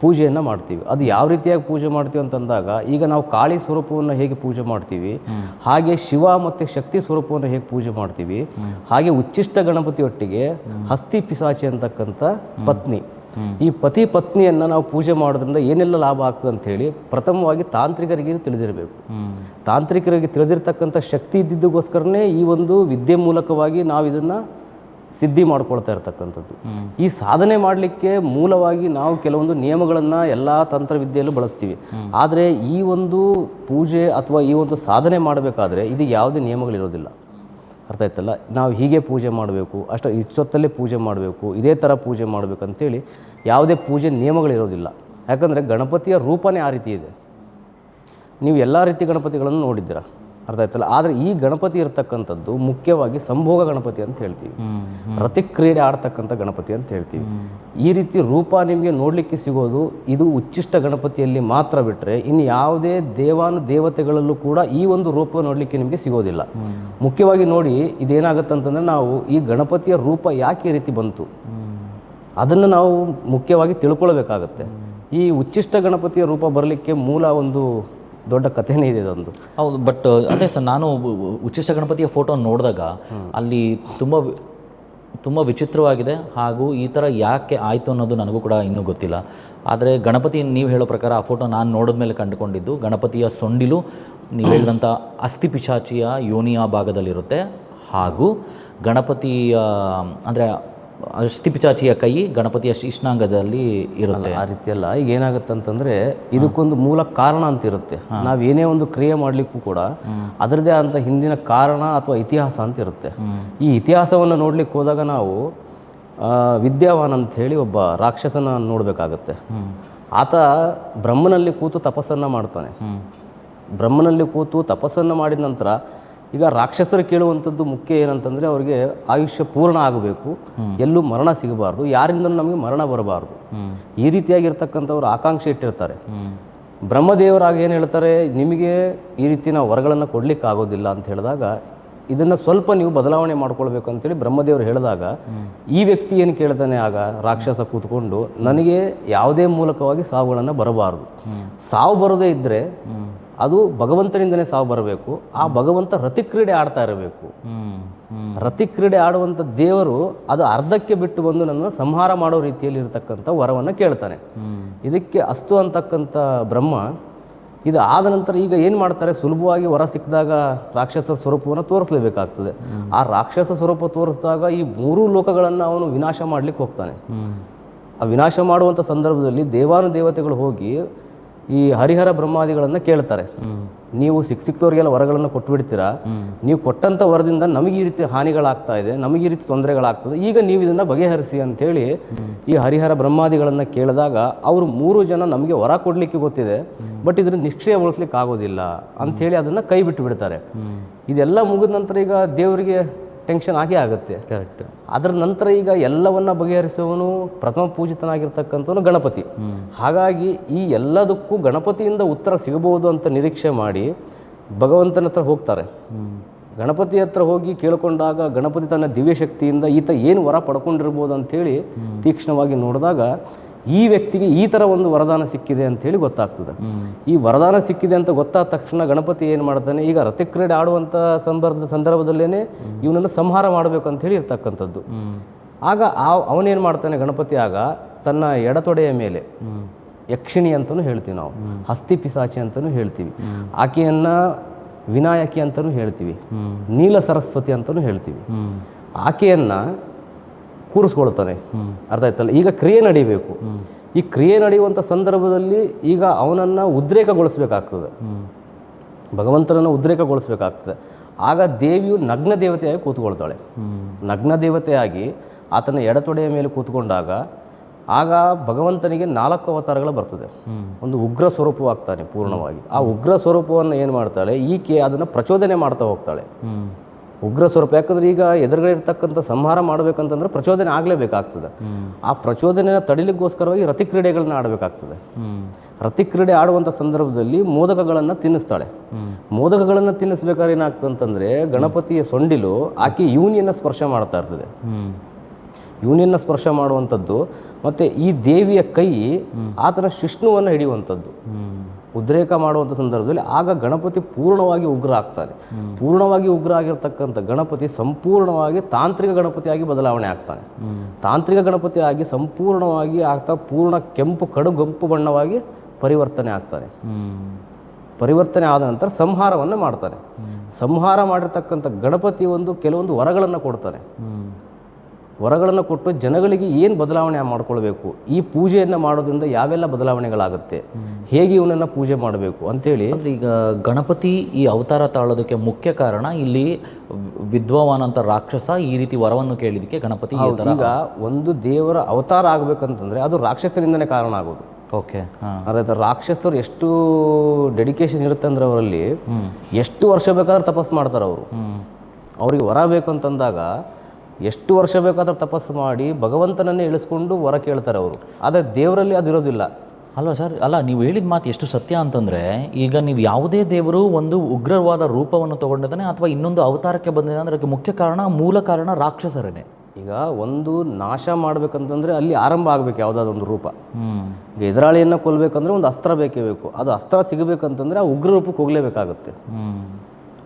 ಪೂಜೆಯನ್ನು ಮಾಡ್ತೀವಿ. ಅದು ಯಾವ ರೀತಿಯಾಗಿ ಪೂಜೆ ಮಾಡ್ತೀವಿ ಅಂತಂದಾಗ, ಈಗ ನಾವು ಕಾಳಿ ಸ್ವರೂಪವನ್ನು ಹೇಗೆ ಪೂಜೆ ಮಾಡ್ತೀವಿ, ಹಾಗೆ ಶಿವ ಮತ್ತು ಶಕ್ತಿ ಸ್ವರೂಪವನ್ನು ಹೇಗೆ ಪೂಜೆ ಮಾಡ್ತೀವಿ, ಹಾಗೆ ಉಚ್ಚಿಷ್ಟ ಗಣಪತಿಯೊಟ್ಟಿಗೆ ಹಸ್ತಿ ಪಿಸಾಚಿ ಅಂತಕ್ಕಂಥ ಪತ್ನಿ, ಈ ಪತಿ ಪತ್ನಿಯನ್ನು ನಾವು ಪೂಜೆ ಮಾಡೋದ್ರಿಂದ ಏನೆಲ್ಲ ಲಾಭ ಆಗ್ತದೆ ಅಂಥೇಳಿ ಪ್ರಥಮವಾಗಿ ತಾಂತ್ರಿಕರಿಗೆ ತಿಳಿದಿರಬೇಕು. ತಾಂತ್ರಿಕರಿಗೆ ತಿಳಿದಿರ್ತಕ್ಕಂಥ ಶಕ್ತಿ ಇದ್ದಿದ್ದಕ್ಕೋಸ್ಕರನೇ ಈ ಒಂದು ವಿದ್ಯೆ ಮೂಲಕವಾಗಿ ನಾವು ಇದನ್ನು ಸಿದ್ಧಿ ಮಾಡ್ಕೊಳ್ತಾ ಇರ್ತಕ್ಕಂಥದ್ದು. ಈ ಸಾಧನೆ ಮಾಡಲಿಕ್ಕೆ ಮೂಲವಾಗಿ ನಾವು ಕೆಲವೊಂದು ನಿಯಮಗಳನ್ನು ಎಲ್ಲ ತಂತ್ರವಿದ್ಯೆಯಲ್ಲೂ ಬಳಸ್ತೀವಿ. ಆದರೆ ಈ ಒಂದು ಪೂಜೆ ಅಥವಾ ಈ ಒಂದು ಸಾಧನೆ ಮಾಡಬೇಕಾದ್ರೆ ಇದು ಯಾವುದೇ ನಿಯಮಗಳಿರೋದಿಲ್ಲ. ಅರ್ಥ ಆಯ್ತಲ್ಲ. ನಾವು ಹೀಗೆ ಪೂಜೆ ಮಾಡಬೇಕು, ಇಷ್ಟೊತ್ತಲ್ಲೇ ಪೂಜೆ ಮಾಡಬೇಕು, ಇದೇ ಥರ ಪೂಜೆ ಮಾಡಬೇಕಂತೇಳಿ ಯಾವುದೇ ಪೂಜೆ ನಿಯಮಗಳಿರೋದಿಲ್ಲ. ಯಾಕಂದರೆ ಗಣಪತಿಯ ರೂಪನೇ ಆ ರೀತಿ ಇದೆ. ನೀವು ಎಲ್ಲ ರೀತಿ ಗಣಪತಿಗಳನ್ನು ನೋಡಿದ್ದೀರ, ಅರ್ಥ ಆಯ್ತಲ್ಲ. ಆದರೆ ಈ ಗಣಪತಿ ಇರ್ತಕ್ಕಂಥದ್ದು ಮುಖ್ಯವಾಗಿ ಸಂಭೋಗ ಗಣಪತಿ ಅಂತ ಹೇಳ್ತೀವಿ, ರತಿಕ್ರೀಡೆ ಆಡ್ತಕ್ಕಂಥ ಗಣಪತಿ ಅಂತ ಹೇಳ್ತೀವಿ. ಈ ರೀತಿ ರೂಪ ನಿಮಗೆ ನೋಡಲಿಕ್ಕೆ ಸಿಗೋದು ಇದು ಉಚ್ಚಿಷ್ಟ ಗಣಪತಿಯಲ್ಲಿ ಮಾತ್ರ, ಬಿಟ್ಟರೆ ಇನ್ನು ಯಾವುದೇ ದೇವತೆಗಳಲ್ಲೂ ಕೂಡ ಈ ಒಂದು ರೂಪ ನೋಡಲಿಕ್ಕೆ ನಿಮಗೆ ಸಿಗೋದಿಲ್ಲ. ಮುಖ್ಯವಾಗಿ ನೋಡಿ, ಇದೇನಾಗುತ್ತಂತಂದರೆ, ನಾವು ಈ ಗಣಪತಿಯ ರೂಪ ಯಾಕೆ ಈ ರೀತಿ ಬಂತು ಅದನ್ನು ನಾವು ಮುಖ್ಯವಾಗಿ ತಿಳ್ಕೊಳ್ಬೇಕಾಗತ್ತೆ. ಈ ಉಚ್ಚಿಷ್ಟ ಗಣಪತಿಯ ರೂಪ ಬರಲಿಕ್ಕೆ ಮೂಲ ಒಂದು ದೊಡ್ಡ ಕಥೆನೇ ಇದೆ ಅದೊಂದು. ಹೌದು, ಬಟ್ ಅದೇ ಸರ್, ನಾನು ಉಚ್ಚಿಷ್ಟ ಗಣಪತಿಯ ಫೋಟೋ ನೋಡಿದಾಗ ಅಲ್ಲಿ ತುಂಬ ವಿಚಿತ್ರವಾಗಿದೆ. ಹಾಗೂ ಈ ಥರ ಯಾಕೆ ಆಯಿತು ಅನ್ನೋದು ನನಗೂ ಕೂಡ ಇನ್ನೂ ಗೊತ್ತಿಲ್ಲ. ಆದರೆ ಗಣಪತಿ ನೀವು ಹೇಳೋ ಪ್ರಕಾರ ಆ ಫೋಟೋ ನಾನು ನೋಡಿದ್ಮೇಲೆ ಕಂಡುಕೊಂಡಿದ್ದು, ಗಣಪತಿಯ ಸೊಂಡಿಲು ನೀವು ಹೇಳಿದಂಥ ಅಸ್ಥಿ ಪಿಶಾಚಿಯ ಯೋನಿಯ ಭಾಗದಲ್ಲಿರುತ್ತೆ. ಹಾಗೂ ಗಣಪತಿಯ ಅಂದರೆ ಅಸ್ಥಿ ಪಿಶಾಚಿಯ ಕೈ ಗಣಪತಿಯ ಶಿಷ್ಣಾಂಗದಲ್ಲಿ ಇರುತ್ತೆ. ಆ ರೀತಿಯಲ್ಲ. ಈಗ ಏನಾಗುತ್ತೆ ಅಂತಂದರೆ, ಇದಕ್ಕೊಂದು ಮೂಲ ಕಾರಣ ಅಂತ ಇರುತ್ತೆ. ನಾವೇನೇ ಒಂದು ಕ್ರಿಯೆ ಮಾಡಲಿಕ್ಕೂ ಕೂಡ ಅದರದೇ ಆದಂಥ ಹಿಂದಿನ ಕಾರಣ ಅಥವಾ ಇತಿಹಾಸ ಅಂತ ಇರುತ್ತೆ. ಈ ಇತಿಹಾಸವನ್ನು ನೋಡ್ಲಿಕ್ಕೆ ಹೋದಾಗ ನಾವು ವಿದ್ಯಾವಾನ್ ಅಂತ ಹೇಳಿ ಒಬ್ಬ ರಾಕ್ಷಸನ ನೋಡಬೇಕಾಗತ್ತೆ. ಆತ ಬ್ರಹ್ಮನಲ್ಲಿ ಕೂತು ತಪಸ್ಸನ್ನು ಮಾಡ್ತಾನೆ. ಬ್ರಹ್ಮನಲ್ಲಿ ಕೂತು ತಪಸ್ಸನ್ನು ಮಾಡಿದ ನಂತರ ಈಗ ರಾಕ್ಷಸರು ಕೇಳುವಂಥದ್ದು ಮುಖ್ಯ ಏನಂತಂದರೆ, ಅವರಿಗೆ ಆಯುಷ್ಯ ಪೂರ್ಣ ಆಗಬೇಕು, ಎಲ್ಲೂ ಮರಣ ಸಿಗಬಾರ್ದು, ಯಾರಿಂದ ನಮಗೆ ಮರಣ ಬರಬಾರ್ದು, ಈ ರೀತಿಯಾಗಿರ್ತಕ್ಕಂಥವ್ರು ಆಕಾಂಕ್ಷೆ ಇಟ್ಟಿರ್ತಾರೆ. ಬ್ರಹ್ಮದೇವರಾಗ ಏನು ಹೇಳ್ತಾರೆ, ನಿಮಗೆ ಈ ರೀತಿ ನಾವು ವರಗಳನ್ನು ಕೊಡಲಿಕ್ಕೆ ಆಗೋದಿಲ್ಲ ಅಂತ ಹೇಳಿದಾಗ, ಇದನ್ನು ಸ್ವಲ್ಪ ನೀವು ಬದಲಾವಣೆ ಮಾಡ್ಕೊಳ್ಬೇಕು ಅಂತೇಳಿ ಬ್ರಹ್ಮದೇವರು ಹೇಳಿದಾಗ, ಈ ವ್ಯಕ್ತಿ ಏನು ಕೇಳ್ತಾನೆ, ಆಗ ರಾಕ್ಷಸ ಕೂತ್ಕೊಂಡು, ನನಗೆ ಯಾವುದೇ ಮೂಲಕವಾಗಿ ಸಾವುಗಳನ್ನು ಬರಬಾರ್ದು, ಸಾವು ಬರೋದೇ ಇದ್ದರೆ ಅದು ಭಗವಂತನಿಂದನೇ ಸಾವು ಬರಬೇಕು, ಆ ಭಗವಂತ ರತಿಕ್ರೀಡೆ ಆಡ್ತಾ ಇರಬೇಕು. ರತಿಕ್ರೀಡೆ ಆಡುವಂಥ ದೇವರು ಅದು ಅರ್ಧಕ್ಕೆ ಬಿಟ್ಟು ಬಂದು ನನ್ನನ್ನು ಸಂಹಾರ ಮಾಡೋ ರೀತಿಯಲ್ಲಿ ಇರತಕ್ಕಂಥ ವರವನ್ನು ಕೇಳ್ತಾನೆ. ಇದಕ್ಕೆ ಅಸ್ತು ಅಂತಕ್ಕಂಥ ಬ್ರಹ್ಮ ಇದು ಆದ ನಂತರ ಈಗ ಏನು ಮಾಡ್ತಾರೆ, ಸುಲಭವಾಗಿ ವರ ಸಿಕ್ಕಿದಾಗ ರಾಕ್ಷಸ ಸ್ವರೂಪವನ್ನು ತೋರಿಸಲೇಬೇಕಾಗ್ತದೆ. ಆ ರಾಕ್ಷಸ ಸ್ವರೂಪ ತೋರಿಸಿದಾಗ ಈ 3 ಲೋಕಗಳನ್ನು ಅವನು ವಿನಾಶ ಮಾಡಲಿಕ್ಕೆ ಹೋಗ್ತಾನೆ. ಆ ವಿನಾಶ ಮಾಡುವಂಥ ಸಂದರ್ಭದಲ್ಲಿ ದೇವಾನುದೇವತೆಗಳು ಹೋಗಿ ಈ ಹರಿಹರ ಬ್ರಹ್ಮಾದಿಗಳನ್ನು ಕೇಳ್ತಾರೆ, ನೀವು ಸಿಕ್ತವ್ರಿಗೆಲ್ಲ ವರಗಳನ್ನು ಕೊಟ್ಬಿಡ್ತೀರಾ, ನೀವು ಕೊಟ್ಟಂಥ ವರದಿಂದ ನಮಗೆ ಈ ರೀತಿ ಹಾನಿಗಳಾಗ್ತಾ ಇದೆ, ನಮಗೆ ಈ ರೀತಿ ತೊಂದರೆಗಳಾಗ್ತದೆ, ಈಗ ನೀವು ಇದನ್ನು ಬಗೆಹರಿಸಿ ಅಂಥೇಳಿ ಈ ಹರಿಹರ ಬ್ರಹ್ಮಾದಿಗಳನ್ನು ಕೇಳಿದಾಗ ಅವರು 3 ಜನ ನಮಗೆ ವರ ಕೊಡಲಿಕ್ಕೆ ಗೊತ್ತಿದೆ, ಬಟ್ ಇದನ್ನು ನಿಷ್ಕ್ರಿಯಗೊಳಿಸ್ಲಿಕ್ಕೆ ಆಗೋದಿಲ್ಲ ಅಂಥೇಳಿ ಅದನ್ನು ಕೈ ಬಿಟ್ಟು ಬಿಡ್ತಾರೆ. ಇದೆಲ್ಲ ಮುಗಿದ ನಂತರ ಈಗ ದೇವರಿಗೆ ಟೆನ್ಷನ್ ಆಗೇ ಆಗುತ್ತೆ. ಕರೆಕ್ಟ್. ಅದರ ನಂತರ ಈಗ ಎಲ್ಲವನ್ನ ಬಗೆಹರಿಸುವವನು ಪ್ರಥಮ ಪೂಜಿತನಾಗಿರ್ತಕ್ಕಂಥವನು ಗಣಪತಿ. ಹಾಗಾಗಿ ಈ ಎಲ್ಲದಕ್ಕೂ ಗಣಪತಿಯಿಂದ ಉತ್ತರ ಸಿಗಬಹುದು ಅಂತ ನಿರೀಕ್ಷೆ ಮಾಡಿ ಭಗವಂತನ ಹತ್ರ ಹೋಗ್ತಾರೆ. ಗಣಪತಿ ಹತ್ರ ಹೋಗಿ ಕೇಳಿಕೊಂಡಾಗ ಗಣಪತಿ ತನ್ನ ದಿವ್ಯ ಶಕ್ತಿಯಿಂದ ಈತ ಏನು ವರ ಪಡ್ಕೊಂಡಿರ್ಬೋದು ಅಂಥೇಳಿ ತೀಕ್ಷ್ಣವಾಗಿ ನೋಡಿದಾಗ ಈ ವ್ಯಕ್ತಿಗೆ ಈ ಥರ ಒಂದು ವರದಾನ ಸಿಕ್ಕಿದೆ ಅಂಥೇಳಿ ಗೊತ್ತಾಗ್ತದೆ. ಈ ವರದಾನ ಸಿಕ್ಕಿದೆ ಅಂತ ಗೊತ್ತಾದ ತಕ್ಷಣ ಗಣಪತಿ ಏನು ಮಾಡ್ತಾನೆ, ಈಗ ರತಿಕ್ರೀಡೆ ಆಡುವಂಥ ಸಂದರ್ಭದಲ್ಲೇ ಇವನನ್ನು ಸಂಹಾರ ಮಾಡಬೇಕು ಅಂಥೇಳಿ ಇರ್ತಕ್ಕಂಥದ್ದು. ಆಗ ಅವನೇನು ಮಾಡ್ತಾನೆ ಗಣಪತಿ, ಆಗ ತನ್ನ ಎಡತೊಡೆಯ ಮೇಲೆ ಯಕ್ಷಿಣಿ ಅಂತಲೂ ಹೇಳ್ತೀವಿ ನಾವು, ಹಸ್ತಿ ಪಿಸಾಚಿ ಅಂತಲೂ ಹೇಳ್ತೀವಿ, ಆಕೆಯನ್ನು ವಿನಾಯಕಿ ಅಂತಲೂ ಹೇಳ್ತೀವಿ, ನೀಲ ಸರಸ್ವತಿ ಅಂತಲೂ ಹೇಳ್ತೀವಿ, ಆಕೆಯನ್ನು ಕೂರಿಸ್ಕೊಳ್ತಾನೆ. ಅರ್ಥ ಆಯ್ತಲ್ಲ. ಈಗ ಕ್ರಿಯೆ ನಡಿಬೇಕು. ಈ ಕ್ರಿಯೆ ನಡೆಯುವಂಥ ಸಂದರ್ಭದಲ್ಲಿ ಈಗ ಅವನನ್ನು ಉದ್ರೇಕಗೊಳಿಸ್ಬೇಕಾಗ್ತದೆ, ಭಗವಂತನನ್ನು ಉದ್ರೇಕಗೊಳಿಸ್ಬೇಕಾಗ್ತದೆ. ಆಗ ದೇವಿಯು ನಗ್ನ ದೇವತೆಯಾಗಿ ಕೂತ್ಕೊಳ್ತಾಳೆ. ನಗ್ನ ದೇವತೆಯಾಗಿ ಆತನ ಎಡತೊಡೆಯ ಮೇಲೆ ಕೂತ್ಕೊಂಡಾಗ ಆಗ ಭಗವಂತನಿಗೆ 4 ಅವತಾರಗಳು ಬರ್ತದೆ. ಒಂದು ಉಗ್ರ ಸ್ವರೂಪವಾಗ್ತಾನೆ ಪೂರ್ಣವಾಗಿ. ಆ ಉಗ್ರ ಸ್ವರೂಪವನ್ನು ಏನು ಮಾಡ್ತಾಳೆ ಈಕೆ, ಅದನ್ನು ಪ್ರಚೋದನೆ ಮಾಡ್ತಾ ಹೋಗ್ತಾಳೆ. ಉಗ್ರ ಸ್ವರೂಪ, ಯಾಕಂದ್ರೆ ಈಗ ಎದುರುಗಡೆ ಇರ್ತಕ್ಕಂಥ ಸಂಹಾರ ಮಾಡಬೇಕಂತಂದ್ರೆ ಪ್ರಚೋದನೆ ಆಗಲೇಬೇಕಾಗ್ತದೆ. ಆ ಪ್ರಚೋದನೆಯ ತಡಿಲಿಕ್ಕೋಸ್ಕರವಾಗಿ ರತಿಕ್ರೀಡೆಗಳನ್ನ ಆಡಬೇಕಾಗ್ತದೆ. ರತಿಕ್ರೀಡೆ ಆಡುವಂಥ ಸಂದರ್ಭದಲ್ಲಿ ಮೋದಕಗಳನ್ನು ತಿನ್ನಿಸ್ತಾಳೆ. ಮೋದಕಗಳನ್ನು ತಿನ್ನಿಸ್ಬೇಕಾದ್ರೆ ಏನಾಗ್ತದೆ ಅಂತಂದರೆ ಗಣಪತಿಯ ಸೊಂಡಿಲು ಆಕೆ ಯೂನಿಯನ್ನು ಸ್ಪರ್ಶ ಮಾಡ್ತಾ ಇರ್ತದೆ. ಯೂನಿಯನ್ನು ಸ್ಪರ್ಶ ಮಾಡುವಂಥದ್ದು, ಮತ್ತು ಈ ದೇವಿಯ ಕೈ ಆತನ ಶಿಷ್ಣುವನ್ನು ಹಿಡಿಯುವಂಥದ್ದು, ಉದ್ರೇಕ ಮಾಡುವಂಥ ಸಂದರ್ಭದಲ್ಲಿ ಆಗ ಗಣಪತಿ ಪೂರ್ಣವಾಗಿ ಉಗ್ರ ಆಗ್ತಾನೆ. ಪೂರ್ಣವಾಗಿ ಉಗ್ರ ಆಗಿರ್ತಕ್ಕಂಥ ಗಣಪತಿ ಸಂಪೂರ್ಣವಾಗಿ ತಾಂತ್ರಿಕ ಗಣಪತಿಯಾಗಿ ಬದಲಾವಣೆ ಆಗ್ತಾನೆ. ತಾಂತ್ರಿಕ ಗಣಪತಿಯಾಗಿ ಸಂಪೂರ್ಣವಾಗಿ ಆಗ್ತಾ ಪೂರ್ಣ ಕಡುಗೆಂಪು ಬಣ್ಣವಾಗಿ ಪರಿವರ್ತನೆ ಆಗ್ತಾನೆ. ಪರಿವರ್ತನೆ ಆದ ನಂತರ ಸಂಹಾರವನ್ನು ಮಾಡ್ತಾನೆ. ಸಂಹಾರ ಮಾಡಿರ್ತಕ್ಕಂಥ ಗಣಪತಿ ಕೆಲವೊಂದು ವರಗಳನ್ನು ಕೊಡ್ತಾನೆ. ವರಗಳನ್ನು ಕೊಟ್ಟು ಜನಗಳಿಗೆ ಏನು ಬದಲಾವಣೆ ಮಾಡ್ಕೊಳ್ಬೇಕು, ಈ ಪೂಜೆಯನ್ನು ಮಾಡೋದ್ರಿಂದ ಯಾವೆಲ್ಲ ಬದಲಾವಣೆಗಳಾಗುತ್ತೆ, ಹೇಗೆ ಇವನನ್ನು ಪೂಜೆ ಮಾಡಬೇಕು ಅಂಥೇಳಿ. ಈಗ ಗಣಪತಿ ಈ ಅವತಾರ ತಾಳೋದಕ್ಕೆ ಮುಖ್ಯ ಕಾರಣ ಇಲ್ಲಿ ವಿದ್ವಾನ್ ಅಂತ ರಾಕ್ಷಸ ಈ ರೀತಿ ವರವನ್ನು ಕೇಳಿದಕ್ಕೆ ಗಣಪತಿ. ಈಗ ಒಂದು ದೇವರ ಅವತಾರ ಆಗಬೇಕಂತಂದರೆ ಅದು ರಾಕ್ಷಸರಿಂದನೇ ಕಾರಣ ಆಗೋದು. ಓಕೆ. ಅದಾಯ್ತು. ರಾಕ್ಷಸರು ಎಷ್ಟು ಡೆಡಿಕೇಶನ್ ಇರುತ್ತೆ ಅಂದರೆ ಅವರಲ್ಲಿ ಎಷ್ಟು ವರ್ಷ ಬೇಕಾದ್ರೆ ತಪಸ್ಸು ಮಾಡ್ತಾರೆ ಅವರು. ಅವ್ರಿಗೆ ವರ ಬೇಕು ಅಂತಂದಾಗ ಎಷ್ಟು ವರ್ಷ ಬೇಕಾದ್ರೂ ತಪಸ್ಸು ಮಾಡಿ ಭಗವಂತನನ್ನೇ ಇಳಿಸ್ಕೊಂಡು ವರ ಕೇಳ್ತಾರೆ ಅವರು. ಆದರೆ ದೇವರಲ್ಲಿ ಅದಿರೋದಿಲ್ಲ ಅಲ್ವಾ ಸರ್? ಅಲ್ಲ, ನೀವು ಹೇಳಿದ ಮಾತು ಎಷ್ಟು ಸತ್ಯ ಅಂತಂದರೆ, ಈಗ ನೀವು ಯಾವುದೇ ದೇವರು ಒಂದು ಉಗ್ರವಾದ ರೂಪವನ್ನು ತೊಗೊಂಡಿದ್ದಾನೆ ಅಥವಾ ಇನ್ನೊಂದು ಅವತಾರಕ್ಕೆ ಬಂದಿದೆ ಅಂದರೆ ಅದಕ್ಕೆ ಮುಖ್ಯ ಕಾರಣ, ಮೂಲ ಕಾರಣ ರಾಕ್ಷಸರೇ. ಈಗ ಒಂದು ನಾಶ ಮಾಡಬೇಕಂತಂದರೆ ಅಲ್ಲಿ ಆರಂಭ ಆಗಬೇಕು ಯಾವುದಾದೊಂದು ರೂಪ. ಈಗ ಎದುರಾಳಿಯನ್ನು ಕೊಲ್ಲಬೇಕಂದ್ರೆ ಒಂದು ಅಸ್ತ್ರ ಬೇಕೇ ಬೇಕು. ಅದು ಅಸ್ತ್ರ ಸಿಗಬೇಕಂತಂದರೆ ಆ ಉಗ್ರ ರೂಪಕ್ಕೆ ಹೋಗಲೇಬೇಕಾಗುತ್ತೆ.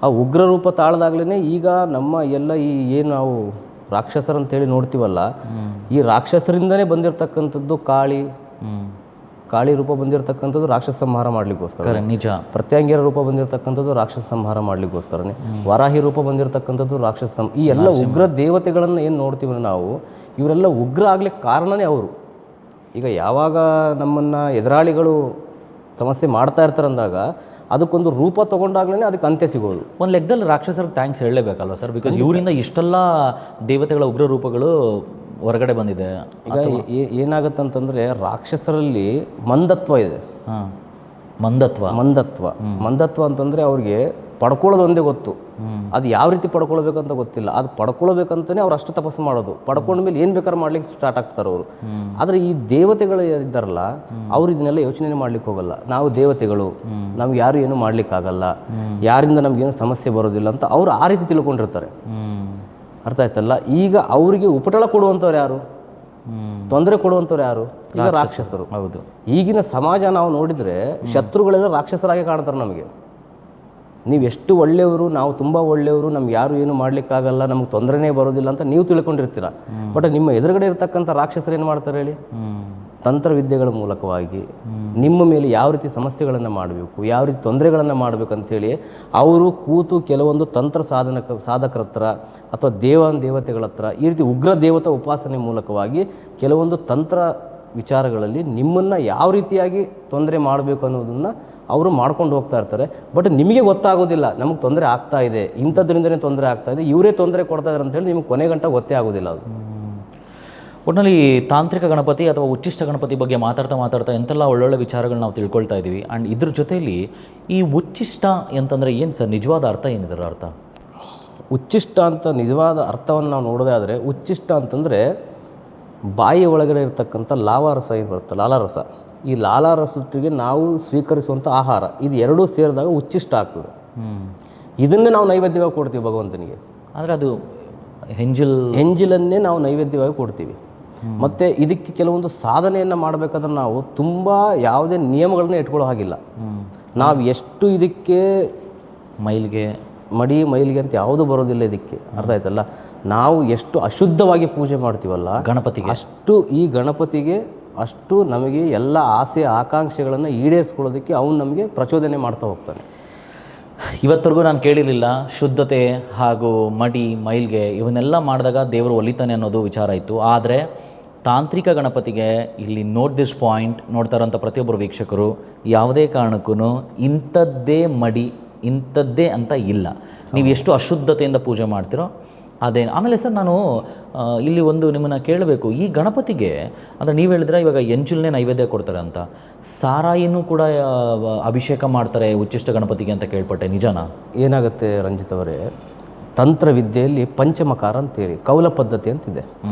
ಆ ಉಗ್ರ ರೂಪ ತಾಳ್ದಾಗ್ಲೇ ಈಗ ನಮ್ಮ ಎಲ್ಲ ಏನು ನಾವು ರಾಕ್ಷಸರಂತೇಳಿ ನೋಡ್ತೀವಲ್ಲ, ಈ ರಾಕ್ಷಸರಿಂದನೇ ಬಂದಿರತಕ್ಕಂಥದ್ದು ಕಾಳಿ ರೂಪ ಬಂದಿರತಕ್ಕಂಥದ್ದು ರಾಕ್ಷಸ ಸಂಹಾರ ಮಾಡಲಿಕ್ಕೋಸ್ಕರ. ನಿಜ. ಪ್ರತ್ಯಾಂಗಿರ ರೂಪ ಬಂದಿರತಕ್ಕಂಥದ್ದು ರಾಕ್ಷಸ ಸಂಹಾರ ಮಾಡಲಿಕ್ಕೋಸ್ಕರನೇ. ವರಾಹಿ ರೂಪ ಬಂದಿರತಕ್ಕಂಥದ್ದು ರಾಕ್ಷಸ. ಈ ಎಲ್ಲ ಉಗ್ರ ದೇವತೆಗಳನ್ನು ಏನು ನೋಡ್ತೀವಿ ನಾವು, ಇವರೆಲ್ಲ ಉಗ್ರ ಆಗ್ಲಿಕ್ಕೆ ಕಾರಣನೇ ಅವರು. ಈಗ ಯಾವಾಗ ನಮ್ಮನ್ನು ಎದುರಾಳಿಗಳು ಸಮಸ್ಯೆ ಮಾಡ್ತಾ ಇರ್ತಾರೆ ಅಂದಾಗ ಅದಕ್ಕೊಂದು ರೂಪ ತೊಗೊಂಡಾಗ್ಲೇ ಅದಕ್ಕೆ ಅಂತ್ಯ ಸಿಗೋದು. ಒಂದು ಲೆಕ್ಕದಲ್ಲಿ ರಾಕ್ಷಸರಿಗೆ ಥ್ಯಾಂಕ್ಸ್ ಹೇಳಲೇಬೇಕಲ್ವ ಸರ್? ಬಿಕಾಸ್ ಇವರಿಂದ ಇಷ್ಟೆಲ್ಲ ದೇವತೆಗಳ ಉಗ್ರ ರೂಪಗಳು ಹೊರಗಡೆ ಬಂದಿದೆ. ಈಗ ಏನಾಗುತ್ತಂತಂದರೆ ರಾಕ್ಷಸರಲ್ಲಿ ಮಂದತ್ವ ಇದೆ. ಮಂದತ್ವ ಅಂತಂದರೆ ಅವ್ರಿಗೆ ಪಡ್ಕೊಳ್ಳೋದು ಒಂದೇ ಗೊತ್ತು, ಅದು ಯಾವ ರೀತಿ ಪಡ್ಕೊಳ್ಬೇಕಂತ ಗೊತ್ತಿಲ್ಲ. ಅದು ಪಡ್ಕೊಳ್ಬೇಕಂತಲೇ ಅವ್ರು ಅಷ್ಟು ತಪಸ್ಸು ಮಾಡೋದು. ಪಡ್ಕೊಂಡ್ಮೇಲೆ ಏನು ಬೇಕಾದ್ರೂ ಮಾಡ್ಲಿಕ್ಕೆ ಸ್ಟಾರ್ಟ್ ಆಗ್ತಾರೆ ಅವರು. ಆದರೆ ಈ ದೇವತೆಗಳು ಇದ್ದಾರಲ್ಲ, ಅವ್ರು ಇದನ್ನೆಲ್ಲ ಯೋಚನೆ ಮಾಡ್ಲಿಕ್ಕೆ ಹೋಗಲ್ಲ. ನಾವು ದೇವತೆಗಳು, ನಮ್ಗೆ ಯಾರು ಏನು ಮಾಡ್ಲಿಕ್ಕಾಗಲ್ಲ, ಯಾರಿಂದ ನಮಗೇನು ಸಮಸ್ಯೆ ಬರೋದಿಲ್ಲ ಅಂತ ಅವ್ರು ಆ ರೀತಿ ತಿಳ್ಕೊಂಡಿರ್ತಾರೆ. ಅರ್ಥ ಆಯ್ತಲ್ಲ? ಈಗ ಅವರಿಗೆ ಉಪಟಳ ಕೊಡುವಂಥವ್ರು ಯಾರು, ತೊಂದರೆ ಕೊಡುವಂಥವ್ರು ಯಾರು? ಈಗ ರಾಕ್ಷಸರು. ಹೌದು. ಈಗಿನ ಸಮಾಜ ನಾವು ನೋಡಿದರೆ ಶತ್ರುಗಳೆಲ್ಲ ರಾಕ್ಷಸರಾಗಿ ಕಾಣ್ತಾರೆ ನಮಗೆ. ನೀವು ಎಷ್ಟು ಒಳ್ಳೆಯವರು, ನಾವು ತುಂಬ ಒಳ್ಳೆಯವರು, ನಮ್ಗೆ ಯಾರು ಏನು ಮಾಡಲಿಕ್ಕಾಗಲ್ಲ, ನಮ್ಗೆ ತೊಂದರೆನೇ ಬರೋದಿಲ್ಲ ಅಂತ ನೀವು ತಿಳ್ಕೊಂಡಿರ್ತೀರ. ಬಟ್ ನಿಮ್ಮ ಎದುರುಗಡೆ ಇರ್ತಕ್ಕಂಥ ರಾಕ್ಷಸರು ಏನು ಮಾಡ್ತಾರೆ ಹೇಳಿ? ತಂತ್ರವಿದ್ಯೆಗಳ ಮೂಲಕವಾಗಿ ನಿಮ್ಮ ಮೇಲೆ ಯಾವ ರೀತಿ ಸಮಸ್ಯೆಗಳನ್ನು ಮಾಡಬೇಕು, ಯಾವ ರೀತಿ ತೊಂದರೆಗಳನ್ನು ಮಾಡಬೇಕಂತೇಳಿ ಅವರು ಕೂತು ಕೆಲವೊಂದು ತಂತ್ರ ಸಾಧಕರ ಹತ್ರ ಅಥವಾ ದೇವತೆಗಳ ಹತ್ರ ಈ ರೀತಿ ಉಗ್ರ ದೇವತಾ ಉಪಾಸನೆ ಮೂಲಕವಾಗಿ ಕೆಲವೊಂದು ತಂತ್ರ ವಿಚಾರಗಳಲ್ಲಿ ನಿಮ್ಮನ್ನು ಯಾವ ರೀತಿಯಾಗಿ ತೊಂದರೆ ಮಾಡಬೇಕು ಅನ್ನೋದನ್ನು ಅವರು ಮಾಡ್ಕೊಂಡು ಹೋಗ್ತಾ ಇರ್ತಾರೆ. ಬಟ್ ನಿಮಗೆ ಗೊತ್ತಾಗೋದಿಲ್ಲ ನಮಗೆ ತೊಂದರೆ ಆಗ್ತಾ ಇದೆ, ಇಂಥದ್ರಿಂದನೇ ತೊಂದರೆ ಆಗ್ತಾ ಇದೆ, ಇವರೇ ತೊಂದರೆ ಕೊಡ್ತಾ ಇದ್ದಾರೆ ಅಂತೇಳಿ ನಿಮ್ಗೆ ಕೊನೆ ಗಂಟ ಗೊತ್ತೇ ಆಗೋದಿಲ್ಲ. ಅದು ಒಟ್ಟಿನಲ್ಲಿ ತಾಂತ್ರಿಕ ಗಣಪತಿ ಅಥವಾ ಉಚ್ಚಿಷ್ಟ ಗಣಪತಿ ಬಗ್ಗೆ ಮಾತಾಡ್ತಾ ಎಂತೆಲ್ಲ ಒಳ್ಳೊಳ್ಳೆ ವಿಚಾರಗಳು ನಾವು ತಿಳ್ಕೊಳ್ತಾ ಇದ್ದೀವಿ. ಆ್ಯಂಡ್ ಇದ್ರ ಜೊತೆಯಲ್ಲಿ ಈ ಉಚ್ಚಿಷ್ಟ ಅಂತಂದರೆ ಏನು ಸರ್, ನಿಜವಾದ ಅರ್ಥ ಏನಿದರ ಅರ್ಥ? ಉಚ್ಚಿಷ್ಟ ಅಂತ ನಿಜವಾದ ಅರ್ಥವನ್ನು ನಾವು ನೋಡೋದಾದರೆ, ಉಚ್ಚಿಷ್ಟ ಅಂತಂದರೆ ಬಾಯಿ ಒಳಗಡೆ ಇರತಕ್ಕಂಥ ಲಾವಾರಸ ಏನು ಬರುತ್ತೆ, ಲಾಲಾರಸ. ಈ ಲಾಲಾರಸಕ್ಕೆ ನಾವು ಸ್ವೀಕರಿಸುವಂಥ ಆಹಾರ, ಇದು ಎರಡೂ ಸೇರಿದಾಗ ಉಚ್ಚಿಷ್ಟ ಆಗ್ತದೆ. ಇದನ್ನೇ ನಾವು ನೈವೇದ್ಯವಾಗಿ ಕೊಡ್ತೀವಿ ಭಗವಂತನಿಗೆ. ಅಂದರೆ ಅದು ಎಂಜಿಲನ್ನೇ ನಾವು ನೈವೇದ್ಯವಾಗಿ ಕೊಡ್ತೀವಿ. ಮತ್ತು ಇದಕ್ಕೆ ಕೆಲವೊಂದು ಸಾಧನೆಯನ್ನು ಮಾಡಬೇಕಾದ್ರೆ ನಾವು ತುಂಬ ಯಾವುದೇ ನಿಯಮಗಳನ್ನ ಇಟ್ಕೊಳ್ಳೋ ಹಾಗಿಲ್ಲ. ನಾವು ಎಷ್ಟು ಇದಕ್ಕೆ ಮೈಲಿಗೆ ಅಂತ ಯಾವುದು ಬರೋದಿಲ್ಲ ಇದಕ್ಕೆ, ಅರ್ಥ ಆಯ್ತಲ್ಲ. ನಾವು ಎಷ್ಟು ಅಶುದ್ಧವಾಗಿ ಪೂಜೆ ಮಾಡ್ತೀವಲ್ಲ ಗಣಪತಿಗೆ, ಅಷ್ಟು ಈ ಗಣಪತಿಗೆ ಅಷ್ಟು ನಮಗೆ ಎಲ್ಲ ಆಸೆ ಆಕಾಂಕ್ಷೆಗಳನ್ನು ಈಡೇರಿಸ್ಕೊಳ್ಳೋದಕ್ಕೆ ಅವನು ನಮಗೆ ಪ್ರಚೋದನೆ ಮಾಡ್ತಾ ಹೋಗ್ತಾನೆ. ಇವತ್ತರೆಗೂ ನಾನು ಕೇಳಿರಲಿಲ್ಲ ಶುದ್ಧತೆ ಹಾಗೂ ಮೈಲ್ಗೆ ಇವನ್ನೆಲ್ಲ ಮಾಡಿದಾಗ ದೇವರು ಒಲಿತಾನೆ ಅನ್ನೋದು ವಿಚಾರ ಇತ್ತು. ಆದರೆ ತಾಂತ್ರಿಕ ಗಣಪತಿಗೆ ಇಲ್ಲಿ ನೋಟ್ ದಿಸ್ ಪಾಯಿಂಟ್ ನೋಡ್ತಾ ಇರೋಂಥ ಪ್ರತಿಯೊಬ್ಬರು ವೀಕ್ಷಕರು ಯಾವುದೇ ಕಾರಣಕ್ಕೂ ಇಂಥದ್ದೇ ಅಂತ ಇಲ್ಲ. ನೀವು ಎಷ್ಟು ಅಶುದ್ಧತೆಯಿಂದ ಪೂಜೆ ಮಾಡ್ತೀರೋ ಅದೇನು. ಆಮೇಲೆ ಸರ್, ನಾನು ಇಲ್ಲಿ ಒಂದು ನಿಮ್ಮನ್ನು ಕೇಳಬೇಕು. ಈ ಗಣಪತಿಗೆ ಅಂದರೆ ನೀವು ಹೇಳಿದ್ರೆ ಇವಾಗ ಎಂಜುಲ್ನೇ ನೈವೇದ್ಯ ಕೊಡ್ತಾರೆ ಅಂತ, ಸಾರಾಯಿನೂ ಕೂಡ ಅಭಿಷೇಕ ಮಾಡ್ತಾರೆ ಉಚ್ಚಿಷ್ಟ ಗಣಪತಿಗೆ ಅಂತ ಕೇಳ್ಪಟ್ಟೆ, ನಿಜನಾ? ಏನಾಗುತ್ತೆ ರಂಜಿತ್ ಅವರೇ, ತಂತ್ರವಿದ್ಯೆಯಲ್ಲಿ ಪಂಚಮಕಾರ ಅಂತೇಳಿ ಕೌಲ ಪದ್ಧತಿ ಅಂತಿದೆ.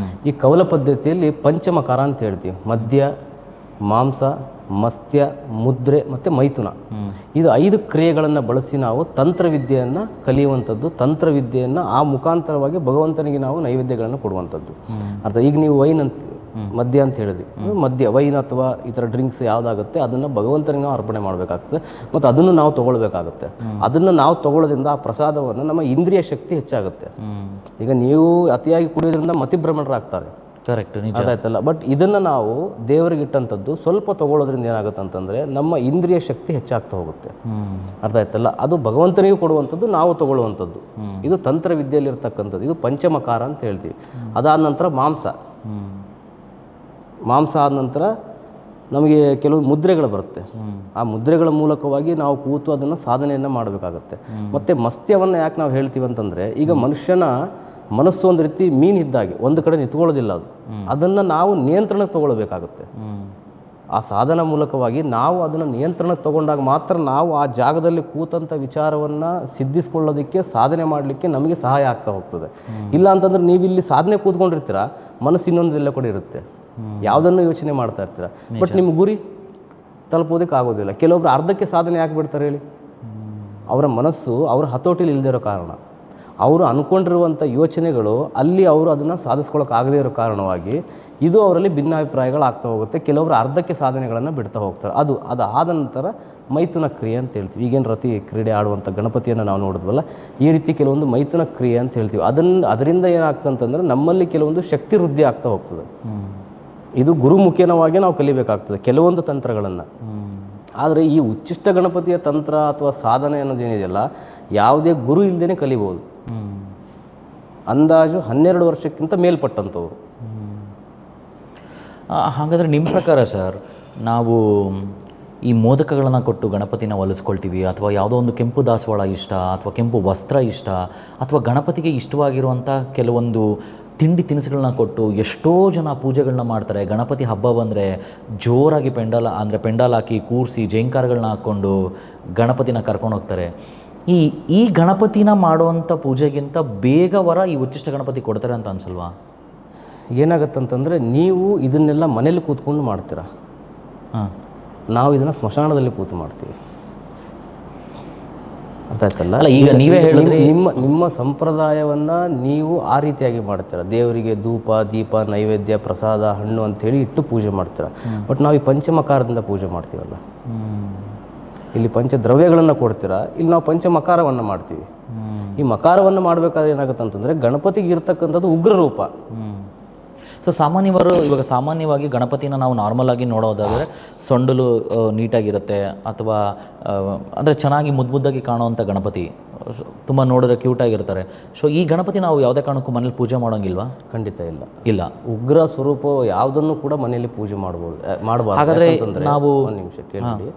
ಈ ಕೌಲ ಪದ್ಧತಿಯಲ್ಲಿ ಪಂಚಮಕಾರ ಅಂತ ಹೇಳ್ತೀವಿ. ಮದ್ಯ, ಮಾಂಸ, ಮತ್ಸ್ಯ, ಮುದ್ರೆ ಮತ್ತು ಮೈಥುನ, ಇದು 5 ಕ್ರಿಯೆಗಳನ್ನು ಬಳಸಿ ನಾವು ತಂತ್ರವಿದ್ಯೆಯನ್ನು ಕಲಿಯುವಂಥದ್ದು. ತಂತ್ರವಿದ್ಯೆಯನ್ನು ಆ ಮುಖಾಂತರವಾಗಿ ಭಗವಂತನಿಗೆ ನಾವು ನೈವೇದ್ಯಗಳನ್ನು ಕೊಡುವಂಥದ್ದು. ಅರ್ಥ. ಈಗ ನೀವು ವೈನ್ ಅಂತ ಮದ್ಯ ಅಂತ ಹೇಳಿದ್ವಿ, ಮದ್ಯ ವೈನ್ ಅಥವಾ ಈ ಥರ ಡ್ರಿಂಕ್ಸ್ ಯಾವುದಾಗುತ್ತೆ ಅದನ್ನು ಭಗವಂತನಿಗೆ ನಾವು ಅರ್ಪಣೆ ಮಾಡಬೇಕಾಗ್ತದೆ ಮತ್ತು ಅದನ್ನು ನಾವು ತೊಗೊಳ್ಬೇಕಾಗುತ್ತೆ. ಅದನ್ನು ನಾವು ತೊಗೊಳ್ಳೋದ್ರಿಂದ ಆ ಪ್ರಸಾದವನ್ನು ನಮ್ಮ ಇಂದ್ರಿಯ ಶಕ್ತಿ ಹೆಚ್ಚಾಗುತ್ತೆ. ಈಗ ನೀವು ಅತಿಯಾಗಿ ಕುಡಿಯೋದ್ರಿಂದ ಮತಿಭ್ರಮಣರಾಗ್ತಾರೆ, ಕರೆಕ್ಟ್, ಅರ್ಥ ಆಯ್ತಲ್ಲ. ಬಟ್ ಇದನ್ನು ನಾವು ದೇವರಿಗೆ ಇಟ್ಟಂಥದ್ದು ಸ್ವಲ್ಪ ತೊಗೊಳ್ಳೋದ್ರಿಂದ ಏನಾಗುತ್ತೆ ಅಂತಂದರೆ ನಮ್ಮ ಇಂದ್ರಿಯ ಶಕ್ತಿ ಹೆಚ್ಚಾಗ್ತಾ ಹೋಗುತ್ತೆ, ಅರ್ಥ ಆಯ್ತಲ್ಲ. ಅದು ಭಗವಂತನಿಗೂ ಕೊಡುವಂಥದ್ದು, ನಾವು ತೊಗೊಳ್ಳುವಂಥದ್ದು. ಇದು ತಂತ್ರವಿದ್ಯೆಯಲ್ಲಿರ್ತಕ್ಕಂಥದ್ದು. ಇದು ಪಂಚಮಕಾರ ಅಂತ ಹೇಳ್ತೀವಿ. ಅದಾದ ನಂತರ ಮಾಂಸ ಆದ ನಂತರ ನಮಗೆ ಕೆಲವು ಮುದ್ರೆಗಳು ಬರುತ್ತೆ. ಆ ಮುದ್ರೆಗಳ ಮೂಲಕವಾಗಿ ನಾವು ಕೂತು ಅದನ್ನು ಸಾಧನೆಯನ್ನು ಮಾಡಬೇಕಾಗತ್ತೆ. ಮತ್ತು ಮತ್ಸ್ಯವನ್ನು ಯಾಕೆ ನಾವು ಹೇಳ್ತೀವಿ ಅಂತಂದರೆ, ಈಗ ಮನುಷ್ಯನ ಮನಸ್ಸು ಒಂದು ರೀತಿ ಮೀನಿದ್ದಾಗೆ ಒಂದು ಕಡೆ ನಿಂತ್ಕೊಳ್ಳೋದಿಲ್ಲ. ಅದನ್ನು ನಾವು ನಿಯಂತ್ರಣಕ್ಕೆ ತೊಗೊಳ್ಬೇಕಾಗುತ್ತೆ. ಆ ಸಾಧನ ಮೂಲಕವಾಗಿ ನಾವು ಅದನ್ನು ನಿಯಂತ್ರಣಕ್ಕೆ ತೊಗೊಂಡಾಗ ಮಾತ್ರ ನಾವು ಆ ಜಾಗದಲ್ಲಿ ಕೂತಂಥ ವಿಚಾರವನ್ನು ಸಿದ್ಧಿಸ್ಕೊಳ್ಳೋದಕ್ಕೆ, ಸಾಧನೆ ಮಾಡಲಿಕ್ಕೆ ನಮಗೆ ಸಹಾಯ ಆಗ್ತಾ ಹೋಗ್ತದೆ. ಇಲ್ಲ ಅಂತಂದ್ರೆ ನೀವಿಲ್ಲಿ ಸಾಧನೆ ಕೂತ್ಕೊಂಡಿರ್ತೀರ, ಮನಸ್ಸು ಇನ್ನೊಂದು ಎಲ್ಲ ಕಡೆ ಇರುತ್ತೆ, ಯಾವುದನ್ನು ಯೋಚನೆ ಮಾಡ್ತಾ ಇರ್ತೀರ, ಬಟ್ ನಿಮ್ಮ ಗುರಿ ತಲುಪೋದಕ್ಕೆ ಆಗೋದಿಲ್ಲ. ಕೆಲವೊಬ್ರು ಅರ್ಧಕ್ಕೆ ಸಾಧನೆ ಯಾಕೆ ಬಿಡ್ತಾರೆ ಹೇಳಿ? ಅವರ ಮನಸ್ಸು ಅವರ ಹತೋಟಿಲಿ ಇಲ್ಲದೇ ಇರೋ ಕಾರಣ, ಅವರು ಅಂದ್ಕೊಂಡಿರುವಂಥ ಯೋಚನೆಗಳು ಅಲ್ಲಿ ಅವರು ಅದನ್ನು ಸಾಧಿಸ್ಕೊಳ್ಳೋಕ್ಕಾಗದೇ ಇರೋ ಕಾರಣವಾಗಿ ಇದು ಅವರಲ್ಲಿ ಭಿನ್ನಾಭಿಪ್ರಾಯಗಳು ಆಗ್ತಾ ಹೋಗುತ್ತೆ. ಕೆಲವರು ಅರ್ಧಕ್ಕೆ ಸಾಧನೆಗಳನ್ನು ಬಿಡ್ತಾ ಹೋಗ್ತಾರೆ. ಅದಾದ ನಂತರ ಮೈಥುನ ಕ್ರಿಯೆ ಅಂತ ಹೇಳ್ತೀವಿ. ಈಗೇನು ರತಿ ಕ್ರೀಡೆ ಆಡುವಂಥ ಗಣಪತಿಯನ್ನು ನಾವು ನೋಡಿದ್ವಲ್ಲ, ಈ ರೀತಿ ಕೆಲವೊಂದು ಮೈಥುನ ಕ್ರಿಯೆ ಅಂತ ಹೇಳ್ತೀವಿ. ಅದರಿಂದ ಏನಾಗ್ತದೆ ಅಂತಂದರೆ ನಮ್ಮಲ್ಲಿ ಕೆಲವೊಂದು ಶಕ್ತಿ ವೃದ್ಧಿ ಆಗ್ತಾ ಹೋಗ್ತದೆ. ಇದು ಗುರುಮುಖೇನವಾಗಿ ನಾವು ಕಲಿಬೇಕಾಗ್ತದೆ ಕೆಲವೊಂದು ತಂತ್ರಗಳನ್ನು. ಆದರೆ ಈ ಉಚ್ಚಿಷ್ಟ ಗಣಪತಿಯ ತಂತ್ರ ಅಥವಾ ಸಾಧನೆ ಅನ್ನೋದೇನಿದೆಯಲ್ಲ, ಯಾವುದೇ ಗುರು ಇಲ್ಲದೇ ಕಲಿಬೋದು. ಅಂದಾಜು 12 ವರ್ಷಕ್ಕಿಂತ ಮೇಲ್ಪಟ್ಟಂಥವ್ರು. ಹಾಗಾದರೆ ನಿಮ್ಮ ಪ್ರಕಾರ ಸರ್, ನಾವು ಈ ಮೋದಕಗಳನ್ನು ಕೊಟ್ಟು ಗಣಪತಿನ ಒಲಿಸ್ಕೊಳ್ತೀವಿ, ಅಥವಾ ಯಾವುದೋ ಒಂದು ಕೆಂಪು ದಾಸವಾಳ ಇಷ್ಟ, ಅಥವಾ ಕೆಂಪು ವಸ್ತ್ರ ಇಷ್ಟ, ಅಥವಾ ಗಣಪತಿಗೆ ಇಷ್ಟವಾಗಿರುವಂಥ ಕೆಲವೊಂದು ತಿಂಡಿ ತಿನಿಸುಗಳನ್ನ ಕೊಟ್ಟು ಎಷ್ಟೋ ಜನ ಪೂಜೆಗಳನ್ನ ಮಾಡ್ತಾರೆ. ಗಣಪತಿ ಹಬ್ಬ ಬಂದರೆ ಜೋರಾಗಿ ಪೆಂಡಾಲ್ ಹಾಕಿ ಕೂರಿಸಿ ಜೈಂಕಾರಗಳನ್ನ ಹಾಕ್ಕೊಂಡು ಗಣಪತಿನ ಕರ್ಕೊಂಡು ಹೋಗ್ತಾರೆ. ಈ ಗಣಪತಿನ ಮಾಡುವಂಥ ಪೂಜೆಗಿಂತ ಬೇಗ ವರ ಈ ಉಚ್ಚಿಷ್ಟ ಗಣಪತಿ ಕೊಡ್ತಾರೆ ಅಂತ ಅನ್ಸಲ್ವಾ? ಏನಾಗತ್ತಂತಂದರೆ, ನೀವು ಇದನ್ನೆಲ್ಲ ಮನೇಲಿ ಕೂತ್ಕೊಂಡು ಮಾಡ್ತೀರಾ, ನಾವು ಇದನ್ನು ಸ್ಮಶಾನದಲ್ಲಿ ಕೂತು ಮಾಡ್ತೀವಿ, ಅರ್ಥ ಆಯ್ತಲ್ಲ. ಈಗ ನೀವೇ ಹೇಳಿದ್ರೆ ನಿಮ್ಮ ಸಂಪ್ರದಾಯವನ್ನು ನೀವು ಆ ರೀತಿಯಾಗಿ ಮಾಡ್ತೀರ. ದೇವರಿಗೆ ಧೂಪ, ದೀಪ, ನೈವೇದ್ಯ, ಪ್ರಸಾದ, ಹಣ್ಣು ಅಂಥೇಳಿ ಇಟ್ಟು ಪೂಜೆ ಮಾಡ್ತೀರ. ಬಟ್ ನಾವು ಈ ಪಂಚಮಕಾರದಿಂದ ಪೂಜೆ ಮಾಡ್ತೀವಲ್ಲ, ಇಲ್ಲಿ ಪಂಚದ್ರವ್ಯಗಳನ್ನು ಕೊಡ್ತೀರಾ, ಇಲ್ಲಿ ನಾವು ಪಂಚಮಕಾರವನ್ನು ಮಾಡ್ತೀವಿ. ಈ ಮಕಾರವನ್ನು ಮಾಡಬೇಕಾದ್ರೆ ಏನಾಗುತ್ತೆ ಅಂತಂದರೆ, ಗಣಪತಿಗೆ ಇರ್ತಕ್ಕಂಥದ್ದು ಉಗ್ರ ರೂಪ. ಸೊ ಸಾಮಾನ್ಯವಾಗಿ ಗಣಪತಿನ ನಾವು ನಾರ್ಮಲ್ ಆಗಿ ನೋಡೋದಾದರೆ ಸೊಂಡಲು ನೀಟಾಗಿರುತ್ತೆ ಅಥವಾ ಅಂದರೆ ಚೆನ್ನಾಗಿ ಮುದ್ದಾಗಿ ಕಾಣುವಂಥ ಗಣಪತಿ, ತುಂಬ ನೋಡಿದ್ರೆ ಕ್ಯೂಟಾಗಿರ್ತಾರೆ. ಸೊ ಈ ಗಣಪತಿ ನಾವು ಯಾವುದೇ ಕಾರಣಕ್ಕೂ ಮನೇಲಿ ಪೂಜೆ ಮಾಡೋಂಗಿಲ್ವಾ? ಖಂಡಿತ ಇಲ್ಲ. ಇಲ್ಲ. ಉಗ್ರ ಸ್ವರೂಪ ಯಾವುದನ್ನು ಕೂಡ ಮನೆಯಲ್ಲಿ ಪೂಜೆ ಮಾಡಬಾರ್ದು. ಹಾಗಾದರೆ ನಾವು ಒಂದು ನಿಮಿಷ ಕೇಳಿ,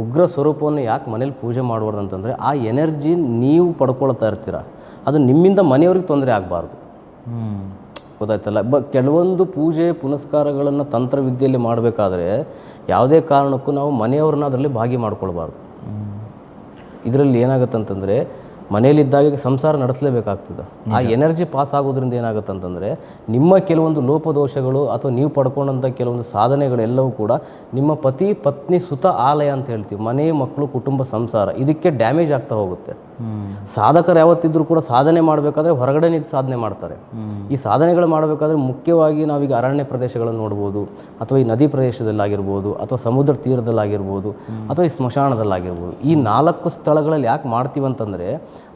ಉಗ್ರ ಸ್ವರೂಪವನ್ನು ಯಾಕೆ ಮನೇಲಿ ಪೂಜೆ ಮಾಡಬಾರ್ದು ಅಂತಂದರೆ ಆ ಎನರ್ಜಿ ನೀವು ಪಡ್ಕೊಳ್ತಾ ಇರ್ತೀರ, ಅದು ನಿಮ್ಮಿಂದ ಮನೆಯವ್ರಿಗೆ ತೊಂದರೆ ಆಗಬಾರ್ದು. ಗೊತ್ತಾಯ್ತಲ್ಲ. ಕೆಲವೊಂದು ಪೂಜೆ ಪುನಸ್ಕಾರಗಳನ್ನು ತಂತ್ರವಿದ್ಯೆಯಲ್ಲಿ ಮಾಡಬೇಕಾದ್ರೆ ಯಾವುದೇ ಕಾರಣಕ್ಕೂ ನಾವು ಮನೆಯವ್ರನ್ನ ಅದರಲ್ಲಿ ಭಾಗಿ ಮಾಡ್ಕೊಳ್ಬಾರ್ದು. ಇದರಲ್ಲಿ ಏನಾಗುತ್ತೆ ಅಂತಂದರೆ ಮನೆಯಲ್ಲಿದ್ದಾಗ ಸಂಸಾರ ನಡೆಸಲೇಬೇಕಾಗ್ತದೆ. ಆ ಎನರ್ಜಿ ಪಾಸ್ ಆಗೋದ್ರಿಂದ ಏನಾಗುತ್ತೆ ಅಂತಂದರೆ ನಿಮ್ಮ ಕೆಲವೊಂದು ಲೋಪದೋಷಗಳು ಅಥವಾ ನೀವು ಪಡ್ಕೊಂಡಂಥ ಕೆಲವೊಂದು ಸಾಧನೆಗಳೆಲ್ಲವೂ ಕೂಡ ನಿಮ್ಮ ಪತಿ ಪತ್ನಿ ಸುತ ಆಲಯ ಅಂತ ಹೇಳ್ತೀವಿ, ಮನೆ ಮಕ್ಕಳು ಕುಟುಂಬ ಸಂಸಾರ, ಇದಕ್ಕೆ ಡ್ಯಾಮೇಜ್ ಆಗ್ತಾ ಹೋಗುತ್ತೆ. ಸಾಧಕರು ಯಾವತ್ತಿದ್ರೂ ಕೂಡ ಸಾಧನೆ ಮಾಡಬೇಕಾದ್ರೆ ಹೊರಗಡೆ ನಿಂತು ಸಾಧನೆ ಮಾಡ್ತಾರೆ. ಈ ಸಾಧನೆಗಳು ಮಾಡಬೇಕಾದ್ರೆ ಮುಖ್ಯವಾಗಿ ನಾವೀಗ ಅರಣ್ಯ ಪ್ರದೇಶಗಳನ್ನು ನೋಡ್ಬೋದು, ಅಥವಾ ಈ ನದಿ ಪ್ರದೇಶದಲ್ಲಾಗಿರ್ಬೋದು, ಅಥವಾ ಸಮುದ್ರ ತೀರದಲ್ಲಾಗಿರ್ಬೋದು, ಅಥವಾ ಈ ಸ್ಮಶಾನದಲ್ಲಾಗಿರ್ಬೋದು. ಈ 4 ಸ್ಥಳಗಳಲ್ಲಿ ಯಾಕೆ ಮಾಡ್ತೀವಿ ಅಂತಂದರೆ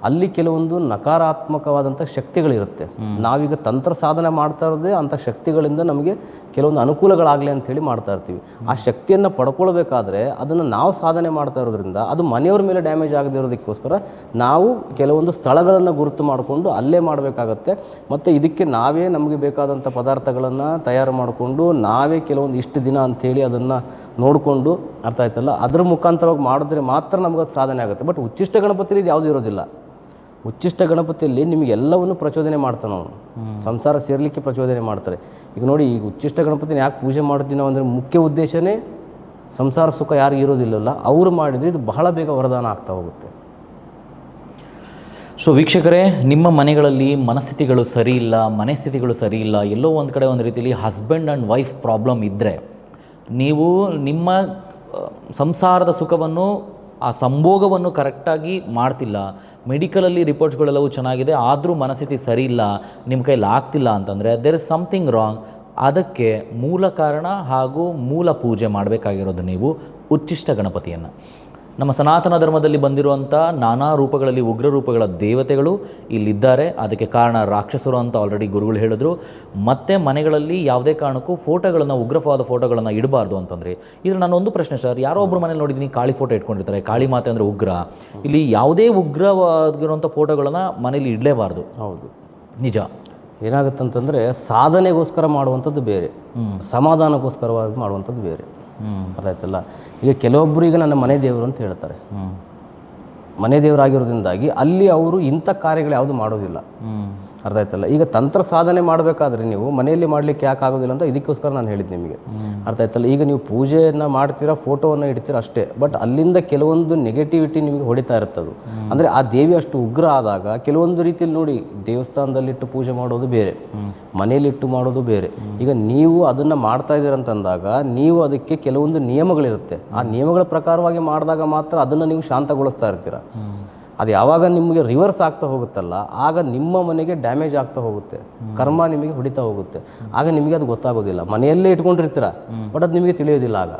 ಅಲ್ಲಿ ಕೆಲವೊಂದು ನಕಾರಾತ್ಮಕವಾದಂಥ ಶಕ್ತಿಗಳಿರುತ್ತೆ. ನಾವೀಗ ತಂತ್ರ ಸಾಧನೆ ಮಾಡ್ತಾ ಇರೋದೇ ಅಂಥ ಶಕ್ತಿಗಳಿಂದ ನಮಗೆ ಕೆಲವೊಂದು ಅನುಕೂಲಗಳಾಗಲಿ ಅಂಥೇಳಿ ಮಾಡ್ತಾ ಇರ್ತೀವಿ. ಆ ಶಕ್ತಿಯನ್ನು ಪಡ್ಕೊಳ್ಬೇಕಾದ್ರೆ ಅದನ್ನು ನಾವು ಸಾಧನೆ ಮಾಡ್ತಾ ಇರೋದ್ರಿಂದ ಅದು ಮನೆಯವ್ರ ಮೇಲೆ ಡ್ಯಾಮೇಜ್ ಆಗದೇ ಇರೋದಕ್ಕೋಸ್ಕರ ನಾವು ಕೆಲವೊಂದು ಸ್ಥಳಗಳನ್ನು ಗುರುತು ಮಾಡಿಕೊಂಡು ಅಲ್ಲೇ ಮಾಡಬೇಕಾಗತ್ತೆ. ಮತ್ತು ಇದಕ್ಕೆ ನಾವೇ ನಮಗೆ ಬೇಕಾದಂಥ ಪದಾರ್ಥಗಳನ್ನು ತಯಾರು ಮಾಡಿಕೊಂಡು ನಾವೇ ಕೆಲವೊಂದು ಇಷ್ಟು ದಿನ ಅಂಥೇಳಿ ಅದನ್ನು ನೋಡಿಕೊಂಡು, ಅರ್ಥ ಆಯ್ತಲ್ಲ, ಅದ್ರ ಮುಖಾಂತರವಾಗಿ ಮಾಡಿದ್ರೆ ಮಾತ್ರ ನಮಗದು ಸಾಧನೆ ಆಗುತ್ತೆ. ಬಟ್ ಉಚ್ಚಿಷ್ಟ ಗಣಪತಿಯಲ್ಲಿ ಇದು ಯಾವುದೂ ಇರೋದಿಲ್ಲ. ಉಚ್ಚಿಷ್ಟ ಗಣಪತಿಯಲ್ಲಿ ನಿಮಗೆಲ್ಲವನ್ನು ಪ್ರಚೋದನೆ ಮಾಡ್ತಾನೆ ಅವನು, ಸಂಸಾರ ಸೇರಲಿಕ್ಕೆ ಪ್ರಚೋದನೆ ಮಾಡ್ತಾರೆ. ಈಗ ನೋಡಿ, ಈಗ ಉಚ್ಚಿಷ್ಟ ಗಣಪತಿನ ಯಾಕೆ ಪೂಜೆ ಮಾಡ್ತೀವಿ ನಾವು ಅಂದರೆ ಮುಖ್ಯ ಉದ್ದೇಶನೇ ಸಂಸಾರ ಸುಖ ಯಾರಿಗೂ ಇರೋದಿಲ್ಲಲ್ಲ, ಅವರು ಮಾಡಿದರೆ ಇದು ಬಹಳ ಬೇಗ ವರದಾನ ಆಗ್ತಾ ಹೋಗುತ್ತೆ. ಸೊ ವೀಕ್ಷಕರೇ, ನಿಮ್ಮ ಮನೆಗಳಲ್ಲಿ ಮನಸ್ಥಿತಿಗಳು ಸರಿ ಇಲ್ಲ, ಮನೆಸ್ಥಿತಿಗಳು ಸರಿ ಇಲ್ಲ, ಎಲ್ಲೋ ಒಂದು ಕಡೆ ಒಂದು ರೀತಿಯಲ್ಲಿ ಹಸ್ಬೆಂಡ್ ಆ್ಯಂಡ್ ವೈಫ್ ಪ್ರಾಬ್ಲಮ್ ಇದ್ದರೆ, ನೀವು ನಿಮ್ಮ ಸಂಸಾರದ ಸುಖವನ್ನು ಆ ಸಂಭೋಗವನ್ನು ಕರೆಕ್ಟಾಗಿ ಮಾಡ್ತಿಲ್ಲ, ಮೆಡಿಕಲಲ್ಲಿ ರಿಪೋರ್ಟ್ಸ್ಗಳೆಲ್ಲವೂ ಚೆನ್ನಾಗಿದೆ, ಆದರೂ ಮನಸ್ಥಿತಿ ಸರಿ ಇಲ್ಲ, ನಿಮ್ಮ ಕೈಲಿ ಆಗ್ತಿಲ್ಲ ಅಂತಂದರೆ ದೇರ್ ಇಸ್ ಸಮಥಿಂಗ್ ರಾಂಗ್. ಅದಕ್ಕೆ ಮೂಲ ಕಾರಣ ಹಾಗೂ ಮೂಲ ಪೂಜೆ ಮಾಡಬೇಕಾಗಿರೋದು ನೀವು ಉಚ್ಚಿಷ್ಟ ಗಣಪತಿಯನ್ನು. ನಮ್ಮ ಸನಾತನ ಧರ್ಮದಲ್ಲಿ ಬಂದಿರುವಂಥ ನಾನಾ ರೂಪಗಳಲ್ಲಿ ಉಗ್ರ ರೂಪಗಳ ದೇವತೆಗಳು ಇಲ್ಲಿದ್ದಾರೆ. ಅದಕ್ಕೆ ಕಾರಣ ರಾಕ್ಷಸರು ಅಂತ ಆಲ್ರೆಡಿ ಗುರುಗಳು ಹೇಳಿದ್ರು. ಮತ್ತು ಮನೆಗಳಲ್ಲಿ ಯಾವುದೇ ಕಾರಣಕ್ಕೂ ಫೋಟೋಗಳನ್ನು, ಉಗ್ರವಾದ ಫೋಟೋಗಳನ್ನು ಇಡಬಾರ್ದು ಅಂತಂದರೆ, ಇದು ನಾನೊಂದು ಪ್ರಶ್ನೆ ಸರ್, ಯಾರೋ ಒಬ್ಬರು ಮನೇಲಿ ನೋಡಿದ್ದೀನಿ ಕಾಳಿ ಫೋಟೋ ಇಟ್ಕೊಂಡಿರ್ತಾರೆ, ಕಾಳಿ ಮಾತೆ ಅಂದರೆ ಉಗ್ರ. ಇಲ್ಲಿ ಯಾವುದೇ ಉಗ್ರವಾಗಿರುವಂಥ ಫೋಟೋಗಳನ್ನು ಮನೇಲಿ ಇಡಲೇಬಾರ್ದು. ಹೌದು, ನಿಜ. ಏನಾಗುತ್ತಂತಂದರೆ ಸಾಧನೆಗೋಸ್ಕರ ಮಾಡುವಂಥದ್ದು ಬೇರೆ, ಸಮಾಧಾನಕ್ಕೋಸ್ಕರವಾಗಿ ಮಾಡುವಂಥದ್ದು ಬೇರೆ. ಅದಾಯ್ತಲ್ಲ. ಈಗ ಕೆಲವೊಬ್ಬರು ಈಗ ನನ್ನ ಮನೆ ದೇವರು ಅಂತ ಹೇಳ್ತಾರೆ. ಮನೆ ದೇವರಾಗಿರೋದ್ರಿಂದಾಗಿ ಅಲ್ಲಿ ಅವರು ಇಂಥ ಕಾರ್ಯಗಳು ಯಾವುದು ಮಾಡೋದಿಲ್ಲ. ಅರ್ಥ ಆಯ್ತಲ್ಲ. ಈಗ ತಂತ್ರ ಸಾಧನೆ ಮಾಡಬೇಕಾದ್ರೆ ನೀವು ಮನೆಯಲ್ಲಿ ಮಾಡಲಿಕ್ಕೆ ಯಾಕೆ ಆಗೋದಿಲ್ಲ ಅಂತ ಇದಕ್ಕೋಸ್ಕರ ನಾನು ಹೇಳಿದ್ದು ನಿಮಗೆ. ಅರ್ಥ ಆಯ್ತಲ್ಲ. ಈಗ ನೀವು ಪೂಜೆಯನ್ನು ಮಾಡ್ತೀರಾ, ಫೋಟೋವನ್ನು ಇಡ್ತೀರಾ ಅಷ್ಟೇ, ಬಟ್ ಅಲ್ಲಿಂದ ಕೆಲವೊಂದು ನೆಗೆಟಿವಿಟಿ ನಿಮಗೆ ಹೊಡಿತಾ ಇರ್ತದೆ. ಅಂದರೆ ಆ ದೇವಿ ಅಷ್ಟು ಉಗ್ರ ಆದಾಗ ಕೆಲವೊಂದು ರೀತಿಯಲ್ಲಿ ನೋಡಿ, ದೇವಸ್ಥಾನದಲ್ಲಿಟ್ಟು ಪೂಜೆ ಮಾಡೋದು ಬೇರೆ, ಮನೆಯಲ್ಲಿಟ್ಟು ಮಾಡೋದು ಬೇರೆ. ಈಗ ನೀವು ಅದನ್ನು ಮಾಡ್ತಾ ಇದ್ದೀರಂತಂದಾಗ ನೀವು ಅದಕ್ಕೆ ಕೆಲವೊಂದು ನಿಯಮಗಳಿರುತ್ತೆ. ಆ ನಿಯಮಗಳ ಪ್ರಕಾರವಾಗಿ ಮಾಡಿದಾಗ ಮಾತ್ರ ಅದನ್ನು ನೀವು ಶಾಂತಗೊಳಿಸ್ತಾ ಇರ್ತೀರ. ಅದು ಯಾವಾಗ ನಿಮಗೆ ರಿವರ್ಸ್ ಆಗ್ತಾ ಹೋಗುತ್ತಲ್ಲ, ಆಗ ನಿಮ್ಮ ಮನೆಗೆ ಡ್ಯಾಮೇಜ್ ಆಗ್ತಾ ಹೋಗುತ್ತೆ, ಕರ್ಮ ನಿಮಗೆ ಹೊಡಿತಾ ಹೋಗುತ್ತೆ. ಆಗ ನಿಮಗೆ ಅದು ಗೊತ್ತಾಗೋದಿಲ್ಲ. ಮನೆಯಲ್ಲೇ ಇಟ್ಕೊಂಡಿರ್ತೀರ, ಬಟ್ ಅದು ನಿಮಗೆ ತಿಳಿಯೋದಿಲ್ಲ ಆಗ.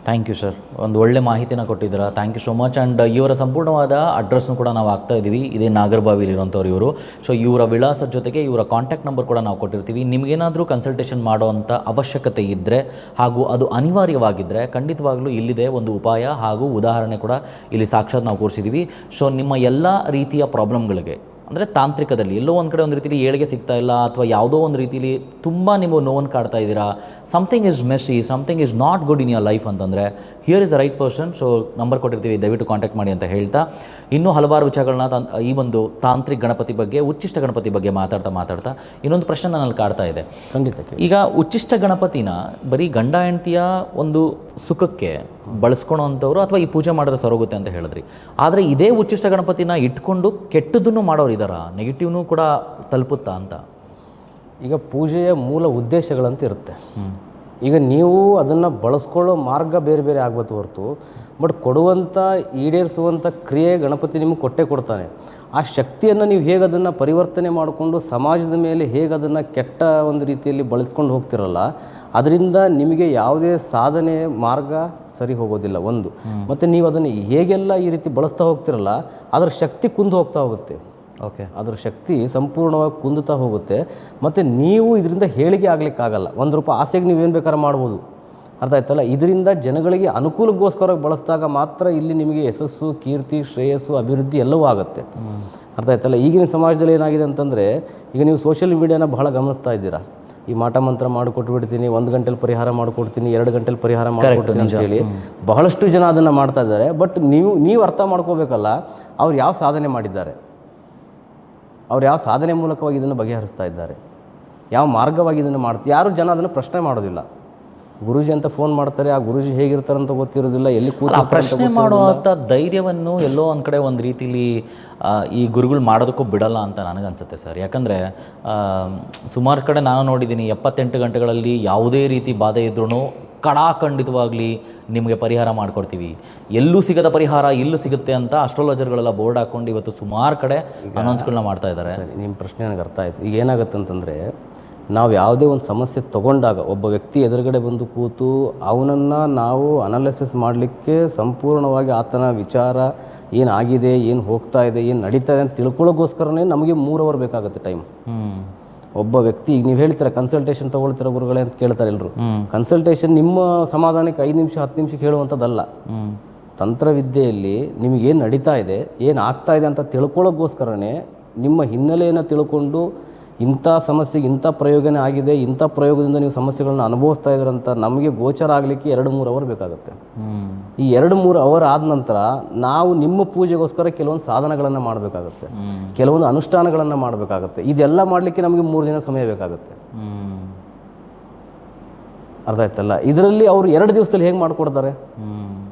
ಥ್ಯಾಂಕ್ ಯು ಸರ್, ಒಂದು ಒಳ್ಳೆ ಮಾಹಿತಿನ ಕೊಟ್ಟಿದ್ದೀರಾ. Thank you so much. And ಇವರ ಸಂಪೂರ್ಣವಾದ ಅಡ್ರೆಸ್ನು ಕೂಡ ನಾವು ಹಾಕ್ತಾ ಇದ್ದೀವಿ. ಇದೇ ನಾಗರಬಾವಿಲಿರುವಂಥವ್ರು ಇವರು. ಸೊ ಇವರ ವಿಳಾಸದ ಜೊತೆಗೆ ಇವರ ಕಾಂಟ್ಯಾಕ್ಟ್ ನಂಬರ್ ಕೂಡ ನಾವು ಕೊಟ್ಟಿರ್ತೀವಿ. ನಿಮಗೇನಾದರೂ ಕನ್ಸಲ್ಟೇಷನ್ ಮಾಡೋವಂಥ ಅವಶ್ಯಕತೆ ಇದ್ದರೆ ಹಾಗೂ ಅದು ಅನಿವಾರ್ಯವಾಗಿದ್ದರೆ ಖಂಡಿತವಾಗ್ಲೂ ಇಲ್ಲಿದೆ ಒಂದು ಉಪಾಯ ಹಾಗೂ ಉದಾಹರಣೆ ಕೂಡ ಇಲ್ಲಿ ಸಾಕ್ಷಾತ್ ನಾವು ಕೂರಿಸಿದ್ದೀವಿ. ಸೊ ನಿಮ್ಮ ಎಲ್ಲ ರೀತಿಯ ಪ್ರಾಬ್ಲಮ್ಗಳಿಗೆ, ಅಂದರೆ ತಾಂತ್ರಿಕದಲ್ಲಿ ಎಲ್ಲೋ ಒಂದು ಕಡೆ ಒಂದು ರೀತಿಯಲ್ಲಿ ಏಳಿಗೆ ಸಿಗ್ತಾ ಇಲ್ಲ, ಅಥವಾ ಯಾವುದೋ ಒಂದು ರೀತಿಯಲ್ಲಿ ತುಂಬ ನೀವು ನೋವನ್ನು ಕಾಡ್ತಾ ಇದ್ದೀರಾ, something is messy, something is not good in your life ಅಂತಂದರೆ here is the right person. So number ಕೊಟ್ಟಿರ್ತೀವಿ, ದಯವಿಟ್ಟು ಕಾಂಟ್ಯಾಕ್ಟ್ ಮಾಡಿ ಅಂತ ಹೇಳ್ತಾ, ಇನ್ನೂ ಹಲವಾರು ವಿಚಾರಗಳನ್ನ ಈ ಒಂದು ತಾಂತ್ರಿಕ ಗಣಪತಿ ಬಗ್ಗೆ, ಉಚ್ಚಿಷ್ಟ ಗಣಪತಿ ಬಗ್ಗೆ ಮಾತಾಡ್ತಾ ಇನ್ನೊಂದು ಪ್ರಶ್ನೆ ನನ್ನಲ್ಲಿ ಕಾಡ್ತಾ ಇದೆ. ಖಂಡಿತ. ಈಗ ಉಚ್ಚಿಷ್ಟ ಗಣಪತಿನ ಬರೀ ಗಂಡ ಹೆಂಡತಿಯ ಒಂದು ಸುಖಕ್ಕೆ ಬಳಸ್ಕೊಳೋವಂಥವ್ರು ಅಥವಾ ಈ ಪೂಜೆ ಮಾಡಿದ್ರೆ ಸರೋಗುತ್ತೆ ಅಂತ ಹೇಳಿದ್ರಿ. ಆದರೆ ಇದೇ ಉಚ್ಚಿಷ್ಟ ಗಣಪತಿನ ಇಟ್ಕೊಂಡು ಕೆಟ್ಟದನ್ನು ಮಾಡೋರು ಇದ್ದಾರಾ, ನೆಗೆಟಿವ್ನೂ ಕೂಡ ತಲುಪುತ್ತಾ ಅಂತ? ಈಗ ಪೂಜೆಯ ಮೂಲ ಉದ್ದೇಶಗಳಂತ ಇರುತ್ತೆ. ಈಗ ನೀವು ಅದನ್ನು ಬಳಸ್ಕೊಳ್ಳೋ ಮಾರ್ಗ ಬೇರೆ ಬೇರೆ ಆಗ್ಬೋದು ಹೊರತು, ಬಟ್ ಕೊಡುವಂಥ ಈಡೇರಿಸುವಂಥ ಕ್ರಿಯೆ ಗಣಪತಿ ನಿಮಗೆ ಕೊಟ್ಟೇ ಕೊಡ್ತಾನೆ. ಆ ಶಕ್ತಿಯನ್ನು ನೀವು ಹೇಗೆ ಅದನ್ನು ಪರಿವರ್ತನೆ ಮಾಡಿಕೊಂಡು ಸಮಾಜದ ಮೇಲೆ ಹೇಗೆ ಅದನ್ನು ಕೆಟ್ಟ ಒಂದು ರೀತಿಯಲ್ಲಿ ಬಳಸ್ಕೊಂಡು ಹೋಗ್ತಿರಲ್ಲ, ಅದರಿಂದ ನಿಮಗೆ ಯಾವುದೇ ಸಾಧನೆ ಮಾರ್ಗ ಸರಿ ಹೋಗೋದಿಲ್ಲ ಒಂದು. ಮತ್ತು ನೀವು ಅದನ್ನು ಹೇಗೆಲ್ಲ ಈ ರೀತಿ ಬಳಸ್ತಾ ಹೋಗ್ತಿರಲ್ಲ, ಅದರ ಶಕ್ತಿ ಕುಂದು ಹೋಗ್ತಾ ಹೋಗುತ್ತೆ. ಓಕೆ. ಅದರ ಶಕ್ತಿ ಸಂಪೂರ್ಣವಾಗಿ ಕುಂದುತ್ತಾ ಹೋಗುತ್ತೆ. ಮತ್ತು ನೀವು ಇದರಿಂದ ಹೇಳಿಕೆ ಆಗಲಿಕ್ಕಾಗಲ್ಲ. ₹1 ಆಸೆಗೆ ನೀವೇನು ಬೇಕಾದ್ರೂ ಮಾಡ್ಬೋದು. ಅರ್ಥ ಆಯ್ತಲ್ಲ. ಇದರಿಂದ ಜನಗಳಿಗೆ ಅನುಕೂಲಕ್ಕೋಸ್ಕರ ಬಳಸಿದಾಗ ಮಾತ್ರ ಇಲ್ಲಿ ನಿಮಗೆ ಯಶಸ್ಸು, ಕೀರ್ತಿ, ಶ್ರೇಯಸ್ಸು, ಅಭಿವೃದ್ಧಿ ಎಲ್ಲವೂ ಆಗುತ್ತೆ. ಅರ್ಥ ಆಯ್ತಲ್ಲ. ಈಗಿನ ಸಮಾಜದಲ್ಲಿ ಏನಾಗಿದೆ ಅಂತಂದರೆ, ಈಗ ನೀವು ಸೋಷಿಯಲ್ ಮೀಡಿಯಾನ ಬಹಳ ಗಮನಿಸ್ತಾ ಇದ್ದೀರಾ. ಈ ಮಾಟ ಮಂತ್ರ ಮಾಡಿಕೊಟ್ಬಿಡ್ತೀನಿ, 1 ಗಂಟೆಲಿ ಪರಿಹಾರ ಮಾಡಿಕೊಡ್ತೀನಿ, 2 ಗಂಟೆಲಿ ಪರಿಹಾರ ಮಾಡಿಕೊಡ್ತೀನಿ ಅಂತೇಳಿ ಬಹಳಷ್ಟು ಜನ ಅದನ್ನು ಮಾಡ್ತಾ ಇದ್ದಾರೆ. ಬಟ್ ನೀವು ಅರ್ಥ ಮಾಡ್ಕೋಬೇಕಲ್ಲ, ಅವ್ರು ಯಾವ ಸಾಧನೆ ಮಾಡಿದ್ದಾರೆ, ಅವ್ರು ಯಾವ ಸಾಧನೆ ಮೂಲಕವಾಗಿ ಇದನ್ನು ಬಗೆಹರಿಸ್ತಾ ಇದ್ದಾರೆ, ಯಾವ ಮಾರ್ಗವಾಗಿ ಇದನ್ನು ಮಾಡ್ತಾರೆ. ಯಾರು ಜನ ಅದನ್ನು ಪ್ರಶ್ನೆ ಮಾಡೋದಿಲ್ಲ. ಗುರೂಜಿ ಅಂತ ಫೋನ್ ಮಾಡ್ತಾರೆ, ಆ ಗುರೂಜಿ ಹೇಗಿರ್ತಾರಂತ ಗೊತ್ತಿರೋದಿಲ್ಲ, ಎಲ್ಲಿ ಪ್ರಶ್ನೆ ಮಾಡುವಂಥ ಧೈರ್ಯವನ್ನು ಎಲ್ಲೋ ಒಂದು ಕಡೆ ಒಂದು ರೀತಿಲಿ ಈ ಗುರುಗಳು ಮಾಡೋದಕ್ಕೂ ಬಿಡಲ್ಲ ಅಂತ ನನಗನ್ಸುತ್ತೆ ಸರ್. ಯಾಕಂದರೆ ಸುಮಾರು ಕಡೆ ನಾನು ನೋಡಿದ್ದೀನಿ, 78 ಗಂಟೆಗಳಲ್ಲಿ ಯಾವುದೇ ರೀತಿ ಬಾಧೆ ಇದ್ರೂ ಖಂಡಿತವಾಗಲಿ ನಿಮಗೆ ಪರಿಹಾರ ಮಾಡಿಕೊಡ್ತೀವಿ, ಎಲ್ಲೂ ಸಿಗದ ಪರಿಹಾರ ಇಲ್ಲೂ ಸಿಗುತ್ತೆ ಅಂತ ಅಸ್ಟ್ರಾಲಜರ್ಗಳೆಲ್ಲ ಬೋರ್ಡ್ ಹಾಕ್ಕೊಂಡು ಇವತ್ತು ಸುಮಾರು ಕಡೆ ಅನೌನ್ಸ್ಗಳನ್ನ ಮಾಡ್ತಾ ಇದ್ದಾರೆ. ಸರಿ, ನಿಮ್ಮ ಪ್ರಶ್ನೆ ನನಗೆ ಅರ್ಥ ಆಯಿತು. ಈಗ ಏನಾಗುತ್ತೆ ಅಂತಂದರೆ, ನಾವು ಯಾವುದೇ ಒಂದು ಸಮಸ್ಯೆ ತೊಗೊಂಡಾಗ ಒಬ್ಬ ವ್ಯಕ್ತಿ ಎದುರುಗಡೆ ಬಂದು ಕೂತು ಅವನನ್ನು ನಾವು ಅನಾಲಿಸಿಸ್ ಮಾಡಲಿಕ್ಕೆ ಸಂಪೂರ್ಣವಾಗಿ ಆತನ ವಿಚಾರ ಏನಾಗಿದೆ, ಏನು ಹೋಗ್ತಾ ಇದೆ, ಏನು ನಡೀತಾ ಇದೆ ಅಂತ ತಿಳ್ಕೊಳ್ಳೋಕ್ಕೋಸ್ಕರನೇ ನಮಗೆ 3 ಅವರ್ ಬೇಕಾಗುತ್ತೆ ಟೈಮ್. ಒಬ್ಬ ವ್ಯಕ್ತಿ, ಈಗ ನೀವು ಹೇಳ್ತೀರ ಕನ್ಸಲ್ಟೇಷನ್ ತೊಗೊಳ್ತೀರ ಗುರುಗಳೇ ಅಂತ ಕೇಳ್ತಾರೆ ಎಲ್ಲರೂ. ಕನ್ಸಲ್ಟೇಷನ್ ನಿಮ್ಮ ಸಮಾಧಾನಕ್ಕೆ 5 ನಿಮಿಷ 10 ನಿಮಿಷಕ್ಕೆ ಹೇಳುವಂಥದ್ದಲ್ಲ. ತಂತ್ರವಿದ್ಯೆಯಲ್ಲಿ ನಿಮಗೇನು ನಡೀತಾ ಇದೆ, ಏನು ಆಗ್ತಾ ಇದೆ ಅಂತ ತಿಳ್ಕೊಳ್ಳೋಕ್ಕೋಸ್ಕರನೇ ನಿಮ್ಮ ಹಿನ್ನೆಲೆಯನ್ನು ತಿಳ್ಕೊಂಡು ಇಂಥ ಸಮಸ್ಯೆಗೆ ಇಂಥ ಪ್ರಯೋಗನೇ ಆಗಿದೆ, ಇಂಥ ಪ್ರಯೋಗದಿಂದ ನೀವು ಸಮಸ್ಯೆಗಳನ್ನ ಅನುಭವಿಸ್ತಾ ಇದ್ರಂತ ನಮಗೆ ಗೋಚರ ಆಗಲಿಕ್ಕೆ 2-3 ಅವರ್ ಬೇಕಾಗುತ್ತೆ. ಈ 2-3 ಅವರ್ ಆದ ನಂತರ ನಾವು ನಿಮ್ಮ ಪೂಜೆಗೋಸ್ಕರ ಕೆಲವೊಂದು ಸಾಧನಗಳನ್ನು ಮಾಡಬೇಕಾಗುತ್ತೆ, ಕೆಲವೊಂದು ಅನುಷ್ಠಾನಗಳನ್ನು ಮಾಡಬೇಕಾಗುತ್ತೆ. ಇದೆಲ್ಲ ಮಾಡಲಿಕ್ಕೆ ನಮಗೆ 3 ದಿನ ಸಮಯ ಬೇಕಾಗುತ್ತೆ. ಅರ್ಥ ಆಯ್ತಲ್ಲ. ಇದರಲ್ಲಿ ಅವರು 2 ದಿವಸದಲ್ಲಿ ಹೇಗೆ ಮಾಡಿಕೊಡ್ತಾರೆ?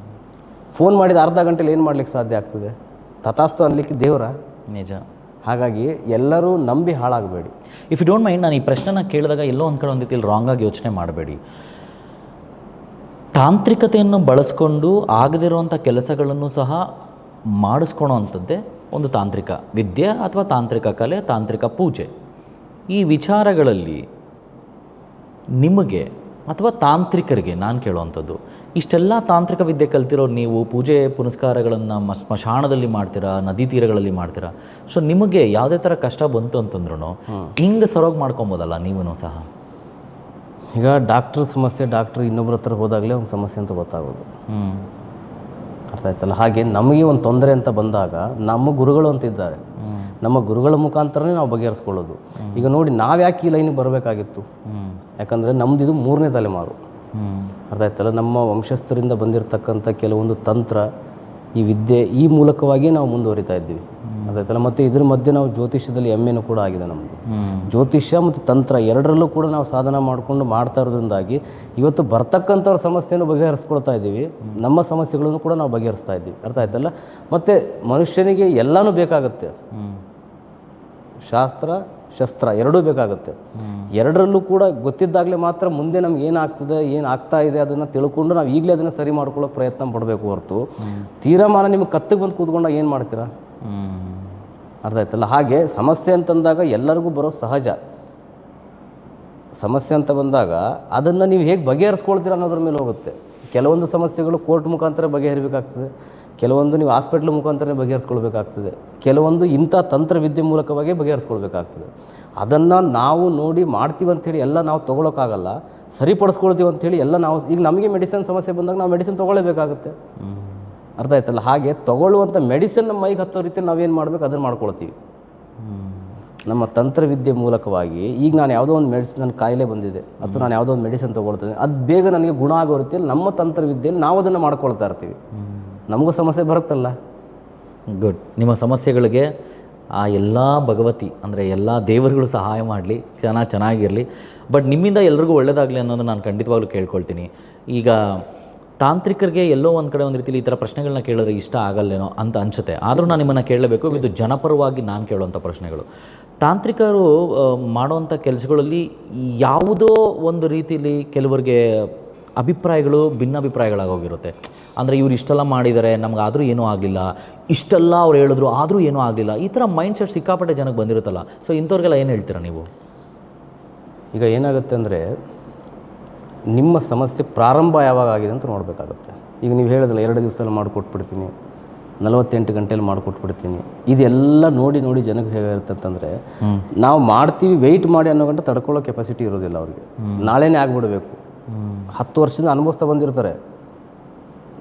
ಫೋನ್ ಮಾಡಿದ ಅರ್ಧ ಗಂಟೆಲಿ ಏನು ಮಾಡ್ಲಿಕ್ಕೆ ಸಾಧ್ಯ ಆಗ್ತದೆ? ತಥಾಸ್ತು ಅನ್ಲಿಕ್ಕೆ ದೇವರ ನಿಜ. ಹಾಗಾಗಿ ಎಲ್ಲರೂ ನಂಬಿ ಹಾಳಾಗಬೇಡಿ. ಇಫ್ ಯು ಡೋಂಟ್ ಮೈಂಡ್, ನಾನು ಈ ಪ್ರಶ್ನೆನ ಕೇಳಿದಾಗ ಎಲ್ಲೋ ಒಂದು ಕಡೆ ಒಂದು ರೀತಿಯಲ್ಲಿ ರಾಂಗಾಗಿ ಯೋಚನೆ ಮಾಡಬೇಡಿ. ತಾಂತ್ರಿಕತೆಯನ್ನು ಬಳಸ್ಕೊಂಡು ಆಗದಿರುವಂಥ ಕೆಲಸಗಳನ್ನು ಸಹ ಮಾಡಿಸ್ಕೊಳೋ ಅಂಥದ್ದೇ ಒಂದು ತಾಂತ್ರಿಕ ವಿದ್ಯೆ ಅಥವಾ ತಾಂತ್ರಿಕ ಕಲೆ, ತಾಂತ್ರಿಕ ಪೂಜೆ. ಈ ವಿಚಾರಗಳಲ್ಲಿ ನಿಮಗೆ ಅಥವಾ ತಾಂತ್ರಿಕರಿಗೆ ನಾನು ಕೇಳುವಂಥದ್ದು, ಇಷ್ಟೆಲ್ಲ ತಾಂತ್ರಿಕ ವಿದ್ಯೆ ಕಲ್ತಿರೋರು ನೀವು ಪೂಜೆ ಪುನಸ್ಕಾರಗಳನ್ನು ಸ್ಮಶಾನದಲ್ಲಿ ಮಾಡ್ತೀರಾ, ನದಿ ತೀರಗಳಲ್ಲಿ ಮಾಡ್ತೀರಾ. ಸೊ ನಿಮಗೆ ಯಾವುದೇ ಥರ ಕಷ್ಟ ಬಂತು ಅಂತಂದ್ರೂ ಹಿಂಗೆ ಸರೋಗಿ ಮಾಡ್ಕೊಬೋದಲ್ಲ ನೀವೂ ಸಹ. ಈಗ ಡಾಕ್ಟ್ರ್ ಸಮಸ್ಯೆ, ಡಾಕ್ಟ್ರ್ ಇನ್ನೊಬ್ಬರ ಹತ್ರ ಹೋದಾಗಲೇ ಒಂದು ಸಮಸ್ಯೆ ಅಂತ ಗೊತ್ತಾಗೋದು. ಅರ್ಥ ಆಯ್ತಲ್ಲ. ಹಾಗೆ ನಮಗೆ ಒಂದು ತೊಂದರೆ ಅಂತ ಬಂದಾಗ ನಮ್ಮ ಗುರುಗಳು ಅಂತಿದ್ದಾರೆ, ನಮ್ಮ ಗುರುಗಳ ಮುಖಾಂತರನೇ ನಾವು ಬಗೆಹರಿಸ್ಕೊಳ್ಳೋದು. ಈಗ ನೋಡಿ, ನಾವು ಯಾಕೆ ಈ ಲೈನಿಗೆ ಬರಬೇಕಾಗಿತ್ತು? ಯಾಕಂದರೆ ನಮ್ಮದು ಇದು 3ನೇ ತಲೆಮಾರು. ಅರ್ಥ ಆಯ್ತಲ್ಲ. ನಮ್ಮ ವಂಶಸ್ಥರಿಂದ ಬಂದಿರತಕ್ಕಂಥ ಕೆಲವೊಂದು ತಂತ್ರ, ಈ ವಿದ್ಯೆ, ಈ ಮೂಲಕವಾಗಿ ನಾವು ಮುಂದುವರಿತಾ ಇದ್ದೀವಿ. ಅರ್ಥ ಆಯ್ತಲ್ಲ. ಮತ್ತು ಇದ್ರ ಮಧ್ಯೆ ನಾವು ಜ್ಯೋತಿಷ್ಯದಲ್ಲಿ MA ಕೂಡ ಆಗಿದೆ ನಮ್ಮದು. ಜ್ಯೋತಿಷ್ಯ ಮತ್ತು ತಂತ್ರ ಎರಡರಲ್ಲೂ ಕೂಡ ನಾವು ಸಾಧನ ಮಾಡಿಕೊಂಡು ಮಾಡ್ತಾ ಇರೋದ್ರಿಂದಾಗಿ ಇವತ್ತು ಬರ್ತಕ್ಕಂಥವ್ರ ಸಮಸ್ಯೆಯನ್ನು ಬಗೆಹರಿಸ್ಕೊಳ್ತಾ ಇದ್ದೀವಿ, ನಮ್ಮ ಸಮಸ್ಯೆಗಳನ್ನು ಕೂಡ ನಾವು ಬಗೆಹರಿಸ್ತಾ ಇದ್ದೀವಿ. ಅರ್ಥ ಆಯ್ತಲ್ಲ. ಮತ್ತು ಮನುಷ್ಯನಿಗೆ ಎಲ್ಲನೂ ಬೇಕಾಗುತ್ತೆ, ಶಾಸ್ತ್ರ ಶಸ್ತ್ರ ಎರಡೂ ಬೇಕಾಗುತ್ತೆ. ಎರಡರಲ್ಲೂ ಕೂಡ ಗೊತ್ತಿದ್ದಾಗಲೇ ಮಾತ್ರ ಮುಂದೆ ನಮ್ಗೆ ಏನಾಗ್ತದೆ, ಏನು ಆಗ್ತಾ ಇದೆ ಅದನ್ನು ತಿಳ್ಕೊಂಡು ನಾವು ಈಗಲೇ ಅದನ್ನು ಸರಿ ಮಾಡ್ಕೊಳ್ಳೋ ಪ್ರಯತ್ನ ಪಡಬೇಕು ಹೊರತು ತೀರ್ಮಾನ ನಿಮಗೆ ಕತ್ತಿಗೆ ಬಂದು ಕೂತ್ಕೊಂಡಾಗ ಏನು ಮಾಡ್ತೀರಾ? ಅರ್ಥ ಆಯ್ತಲ್ಲ. ಹಾಗೆ ಸಮಸ್ಯೆ ಅಂತಂದಾಗ ಎಲ್ಲರಿಗೂ ಬರೋ ಸಹಜ. ಸಮಸ್ಯೆ ಅಂತ ಬಂದಾಗ ಅದನ್ನು ನೀವು ಹೇಗೆ ಬಗೆಹರಿಸ್ಕೊಳ್ತೀರ ಅನ್ನೋದ್ರ ಮೇಲೆ ಹೋಗುತ್ತೆ. ಕೆಲವೊಂದು ಸಮಸ್ಯೆಗಳು ಕೋರ್ಟ್ ಮುಖಾಂತರ ಬಗೆಹರಿಬೇಕಾಗ್ತದೆ, ಕೆಲವೊಂದು ನೀವು ಹಾಸ್ಪಿಟ್ಲ್ ಮುಖಾಂತರ ಬಗೆಹರಿಸ್ಕೊಳ್ಬೇಕಾಗ್ತದೆ, ಕೆಲವೊಂದು ಇಂಥ ತಂತ್ರವಿದ್ಯೆ ಮೂಲಕವಾಗಿ ಬಗೆಹರಿಸ್ಕೊಳ್ಬೇಕಾಗ್ತದೆ. ಅದನ್ನು ನಾವು ನೋಡಿ ಮಾಡ್ತೀವಿ ಅಂಥೇಳಿ ಎಲ್ಲ ನಾವು ತೊಗೊಳಕ್ಕಾಗಲ್ಲ, ಸರಿಪಡಿಸ್ಕೊಳ್ತೀವಿ ಅಂಥೇಳಿ ಎಲ್ಲ ನಾವು. ಈಗ ನಮಗೆ ಮೆಡಿಸಿನ್ ಸಮಸ್ಯೆ ಬಂದಾಗ ನಾವು ಮೆಡಿಸಿನ್ ತೊಗೊಳ್ಳೇಬೇಕಾಗುತ್ತೆ. ಅರ್ಥ ಆಯ್ತಲ್ಲ. ಹಾಗೆ ತೊಗೊಳ್ಳುವಂಥ ಮೆಡಿಸಿನ್ ನಮ್ಮ ಮೈಗೆ ಹತ್ತೋ ರೀತಿಯಲ್ಲಿ ನಾವೇನು ಮಾಡಬೇಕು ಅದನ್ನು ಮಾಡ್ಕೊಳ್ತೀವಿ ನಮ್ಮ ತಂತ್ರವಿದ್ಯೆ ಮೂಲಕವಾಗಿ. ಈಗ ನಾನು ಯಾವುದೋ ಒಂದು ಮೆಡಿಸಿನ್, ನನ್ನ ಕಾಯಿಲೆ ಬಂದಿದೆ ಅಥವಾ ನಾನು ಯಾವುದೋ ಒಂದು ಮೆಡಿಸಿನ್ ತೊಗೊಳ್ತೇನೆ, ಅದು ಬೇಗ ನನಗೆ ಗುಣ ಆಗೋ ರೀತಿಯಲ್ಲಿ ನಮ್ಮ ತಂತ್ರವಿದ್ಯೆಯಲ್ಲಿ ನಾವು ಅದನ್ನು ಮಾಡ್ಕೊಳ್ತಾ ಇರ್ತೀವಿ. ನಮಗೂ ಸಮಸ್ಯೆ ಬರುತ್ತಲ್ಲ. ಗುಡ್. ನಿಮ್ಮ ಸಮಸ್ಯೆಗಳಿಗೆ ಆ ಎಲ್ಲ ಭಗವತಿ ಅಂದರೆ ಎಲ್ಲ ದೇವರುಗಳು ಸಹಾಯ ಮಾಡಲಿ, ಚೆನ್ನಾಗಿರಲಿ. ಬಟ್ ನಿಮ್ಮಿಂದ ಎಲ್ರಿಗೂ ಒಳ್ಳೆಯದಾಗಲಿ ಅನ್ನೋದು ನಾನು ಖಂಡಿತವಾಗ್ಲೂ ಕೇಳ್ಕೊಳ್ತೀನಿ. ಈಗ ತಾಂತ್ರಿಕರಿಗೆ ಎಲ್ಲೋ ಒಂದು ಕಡೆ ಒಂದು ರೀತಿಯಲ್ಲಿ ಈ ಥರ ಪ್ರಶ್ನೆಗಳನ್ನ ಕೇಳಿದ್ರೆ ಇಷ್ಟ ಆಗಲ್ಲೇನೋ ಅಂತ ಅನಿಸುತ್ತೆ. ಆದರೂ ನಾನು ನಿಮ್ಮನ್ನು ಕೇಳಬೇಕು, ಇದು ಜನಪರವಾಗಿ ನಾನು ಕೇಳುವಂಥ ಪ್ರಶ್ನೆಗಳು. ತಾಂತ್ರಿಕರು ಮಾಡುವಂಥ ಕೆಲಸಗಳಲ್ಲಿ ಯಾವುದೋ ಒಂದು ರೀತಿಯಲ್ಲಿ ಕೆಲವರಿಗೆ ಅಭಿಪ್ರಾಯಗಳು ಭಿನ್ನಾಭಿಪ್ರಾಯಗಳಾಗೋಗಿರುತ್ತೆ. ಅಂದರೆ ಇವ್ರು ಇಷ್ಟೆಲ್ಲ ಮಾಡಿದ್ದಾರೆ, ನಮಗಾದರೂ ಏನೂ ಆಗಲಿಲ್ಲ, ಇಷ್ಟೆಲ್ಲ ಅವ್ರು ಹೇಳಿದ್ರು ಆದರೂ ಏನೂ ಆಗಲಿಲ್ಲ, ಈ ಥರ ಮೈಂಡ್ ಸೆಟ್ ಸಿಕ್ಕಾಪಟ್ಟೆ ಜನಕ್ಕೆ ಬಂದಿರುತ್ತಲ್ಲ. ಸೊ ಇಂಥವ್ರಿಗೆಲ್ಲ ಏನು ಹೇಳ್ತೀರಾ ನೀವು? ಈಗ ಏನಾಗುತ್ತೆ ಅಂದರೆ, ನಿಮ್ಮ ಸಮಸ್ಯೆ ಪ್ರಾರಂಭ ಯಾವಾಗ ಆಗಿದೆ ಅಂತ ನೋಡಬೇಕಾಗುತ್ತೆ. ಈಗ ನೀವು ಹೇಳಿದ್ರಲ್ಲ 2 ದಿವಸದಲ್ಲಿ ಮಾಡಿಕೊಟ್ಬಿಡ್ತೀನಿ, 48 ಗಂಟೆಯಲ್ಲಿ ಮಾಡಿಕೊಟ್ಬಿಡ್ತೀನಿ. ಇದೆಲ್ಲ ನೋಡಿ ನೋಡಿ ಜನಕ್ಕೆ ಹೇಗಿರುತ್ತೆ ಅಂತಂದರೆ, ನಾವು ಮಾಡ್ತೀವಿ ವೆಯ್ಟ್ ಮಾಡಿ ಅನ್ನೋ ಗಂಟೆ ತಡ್ಕೊಳ್ಳೋ ಕೆಪಾಸಿಟಿ ಇರೋದಿಲ್ಲ ಅವ್ರಿಗೆ. ನಾಳೆನೇ ಆಗಿಬಿಡಬೇಕು. 10 ವರ್ಷದಿಂದ ಅನುಭವಿಸ್ತಾ ಬಂದಿರ್ತಾರೆ.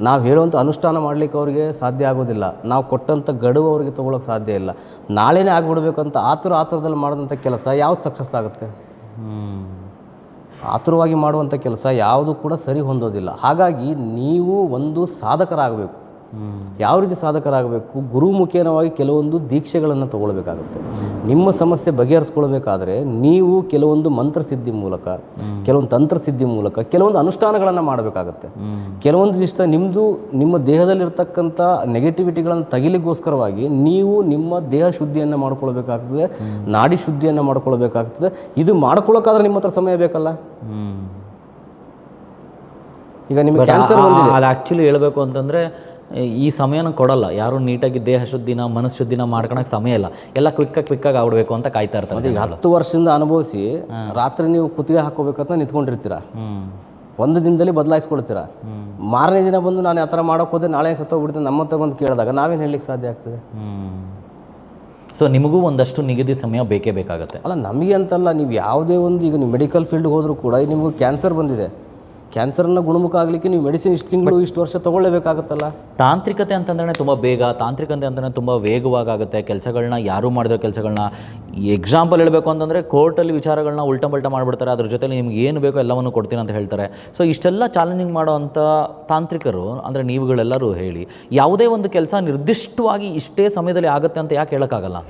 ನಾವು ಹೇಳುವಂಥ ಅನುಷ್ಠಾನ ಮಾಡಲಿಕ್ಕೆ ಅವ್ರಿಗೆ ಸಾಧ್ಯ ಆಗೋದಿಲ್ಲ. ನಾವು ಕೊಟ್ಟಂಥ ಗಡುವು ಅವ್ರಿಗೆ ತೊಗೊಳಕ್ಕೆ ಸಾಧ್ಯ ಇಲ್ಲ. ನಾಳೆನೇ ಆಗಿಬಿಡ್ಬೇಕಂತ ಆತುರದಲ್ಲಿ ಮಾಡಿದಂಥ ಕೆಲಸ ಯಾವ್ದು ಸಕ್ಸಸ್ ಆಗುತ್ತೆ? ಆತುರವಾಗಿ ಮಾಡುವಂಥ ಕೆಲಸ ಯಾವುದು ಕೂಡ ಸರಿ ಹೊಂದೋದಿಲ್ಲ. ಹಾಗಾಗಿ ನೀವು ಒಂದು ಸಾಧಕರಾಗಬೇಕು. ಯಾವ ರೀತಿ ಸಾಧಕರಾಗಬೇಕು? ಗುರುಮುಖೇನವಾಗಿ ಕೆಲವೊಂದು ದೀಕ್ಷೆಗಳನ್ನು ತಗೊಳ್ಬೇಕಾಗುತ್ತೆ. ನಿಮ್ಮ ಸಮಸ್ಯೆ ಬಗೆಹರಿಸ್ಕೊಳ್ಬೇಕಾದ್ರೆ ನೀವು ಕೆಲವೊಂದು ಮಂತ್ರಸಿದ್ಧಿ ಮೂಲಕ, ಕೆಲವೊಂದು ತಂತ್ರಸಿದ್ಧಿ ಮೂಲಕ ಕೆಲವೊಂದು ಅನುಷ್ಠಾನಗಳನ್ನು ಮಾಡಬೇಕಾಗತ್ತೆ. ಕೆಲವೊಂದು ದಿವಸ ನಿಮ್ಮ ದೇಹದಲ್ಲಿರ್ತಕ್ಕಂಥ ನೆಗೆಟಿವಿಟಿಗಳನ್ನು ತೆಗಿಲಿಕ್ಕೋಸ್ಕರವಾಗಿ ನೀವು ನಿಮ್ಮ ದೇಹ ಶುದ್ಧಿಯನ್ನು ಮಾಡ್ಕೊಳ್ಬೇಕಾಗ್ತದೆ, ನಾಡಿ ಶುದ್ಧಿಯನ್ನು ಮಾಡ್ಕೊಳ್ಬೇಕಾಗ್ತದೆ. ಇದು ಮಾಡ್ಕೊಳ್ಳೋಕ್ಕಾದ್ರೆ ನಿಮ್ಮ ಹತ್ರ ಸಮಯ ಬೇಕಲ್ಲ. ಈಗ ನಿಮಗೆ ಕ್ಯಾನ್ಸರ್ ಬಂದಿದೆ, ಅದು ಆ್ಯಕ್ಚುಲಿ ಹೇಳಬೇಕು ಅಂತಂದರೆ ಈ ಸಮಯನ ಕೊಡಲ್ಲ ಯಾರು. ನೀಟಾಗಿ ದೇಹ ಶುದ್ಧಿನ ಮನಸ್ಸು ಶುದ್ಧಿನ ಮಾಡ್ಕೊಳಕ್ಕೆ ಸಮಯ ಇಲ್ಲ. ಎಲ್ಲ ಕ್ವಿಕ್ಕಾಗಿ ಆಗ್ಬಿಡ್ಬೇಕು ಅಂತ ಕಾಯ್ತಾ ಇರ್ತಾರೆ. ಈಗ 10 ವರ್ಷದಿಂದ ಅನುಭವಿಸಿ ರಾತ್ರಿ ನೀವು ಕುತ್ತಿಗೆ ಹಾಕೋಬೇಕಂತ ನಿಂತ್ಕೊಂಡಿರ್ತೀರ. ಒಂದು ದಿನದಲ್ಲಿ ಬದಲಾಯಿಸ್ಕೊಳ್ತೀರ. ಮಾರನೇ ದಿನ ಬಂದು ನಾನು ಆ ಥರ ಮಾಡೋಕೆ ಹೋದ್ರೆ ನಾಳೆ ಸತ್ತೋಗ್ಬಿಡ್ತೀನಿ ನಮ್ಮ ಹತ್ರ ಬಂದು ಕೇಳಿದಾಗ ನಾವೇನು ಹೇಳಲಿಕ್ಕೆ ಸಾಧ್ಯ ಆಗ್ತದೆ? ಸೊ ನಿಮಗೂ ಒಂದಷ್ಟು ನಿಗದಿ ಸಮಯ ಬೇಕೇ ಬೇಕಾಗುತ್ತೆ. ಅಲ್ಲ, ನಮಗೆ ಅಂತಲ್ಲ, ನೀವು ಯಾವುದೇ ಒಂದು, ಈಗ ನೀವು ಮೆಡಿಕಲ್ ಫೀಲ್ಡ್ಗೆ ಹೋದರೂ ಕೂಡ ನಿಮಗೂ ಕ್ಯಾನ್ಸರ್ ಬಂದಿದೆ, ಕ್ಯಾನ್ಸರನ್ನು ಗುಣಮುಖ ಆಗಲಿಕ್ಕೆ ನೀವು ಮೆಡಿಸಿನ್ ಇಷ್ಟು ತಿಂಗಳು ಇಷ್ಟು ವರ್ಷ ತೊಗೊಳ್ಳೇಬೇಕಾಗುತ್ತಲ್ಲ. ತಾಂತ್ರಿಕತೆ ಅಂತಂದ್ರೆ ತುಂಬ ಬೇಗ, ತಾಂತ್ರಿಕತೆ ಅಂತಂದರೆ ತುಂಬ ವೇಗವಾಗುತ್ತೆ ಕೆಲಸಗಳನ್ನ. ಯಾರೂ ಮಾಡಿರೋ ಕೆಲಸಗಳನ್ನ, ಎಕ್ಸಾಂಪಲ್ ಹೇಳಬೇಕು ಅಂತಂದರೆ ಕೋರ್ಟಲ್ಲಿ ವಿಚಾರಗಳನ್ನ ಉಲ್ಟಂಪಲ್ಟ ಮಾಡಿಬಿಡ್ತಾರೆ. ಅದ್ರ ಜೊತೆಲಿ ನಿಮ್ಗೆ ಏನು ಬೇಕೋ ಎಲ್ಲವನ್ನು ಕೊಡ್ತೀನಿ ಅಂತ ಹೇಳ್ತಾರೆ. ಸೊ ಇಷ್ಟೆಲ್ಲ ಚಾಲೆಂಜಿಂಗ್ ಮಾಡೋವಂಥ ತಾಂತ್ರಿಕರು ಅಂದರೆ ನೀವುಗಳೆಲ್ಲರೂ ಹೇಳಿ, ಯಾವುದೇ ಒಂದು ಕೆಲಸ ನಿರ್ದಿಷ್ಟವಾಗಿ ಇಷ್ಟೇ ಸಮಯದಲ್ಲಿ ಆಗುತ್ತೆ ಅಂತ ಯಾಕೆ ಹೇಳೋಕ್ಕಾಗಲ್ಲ?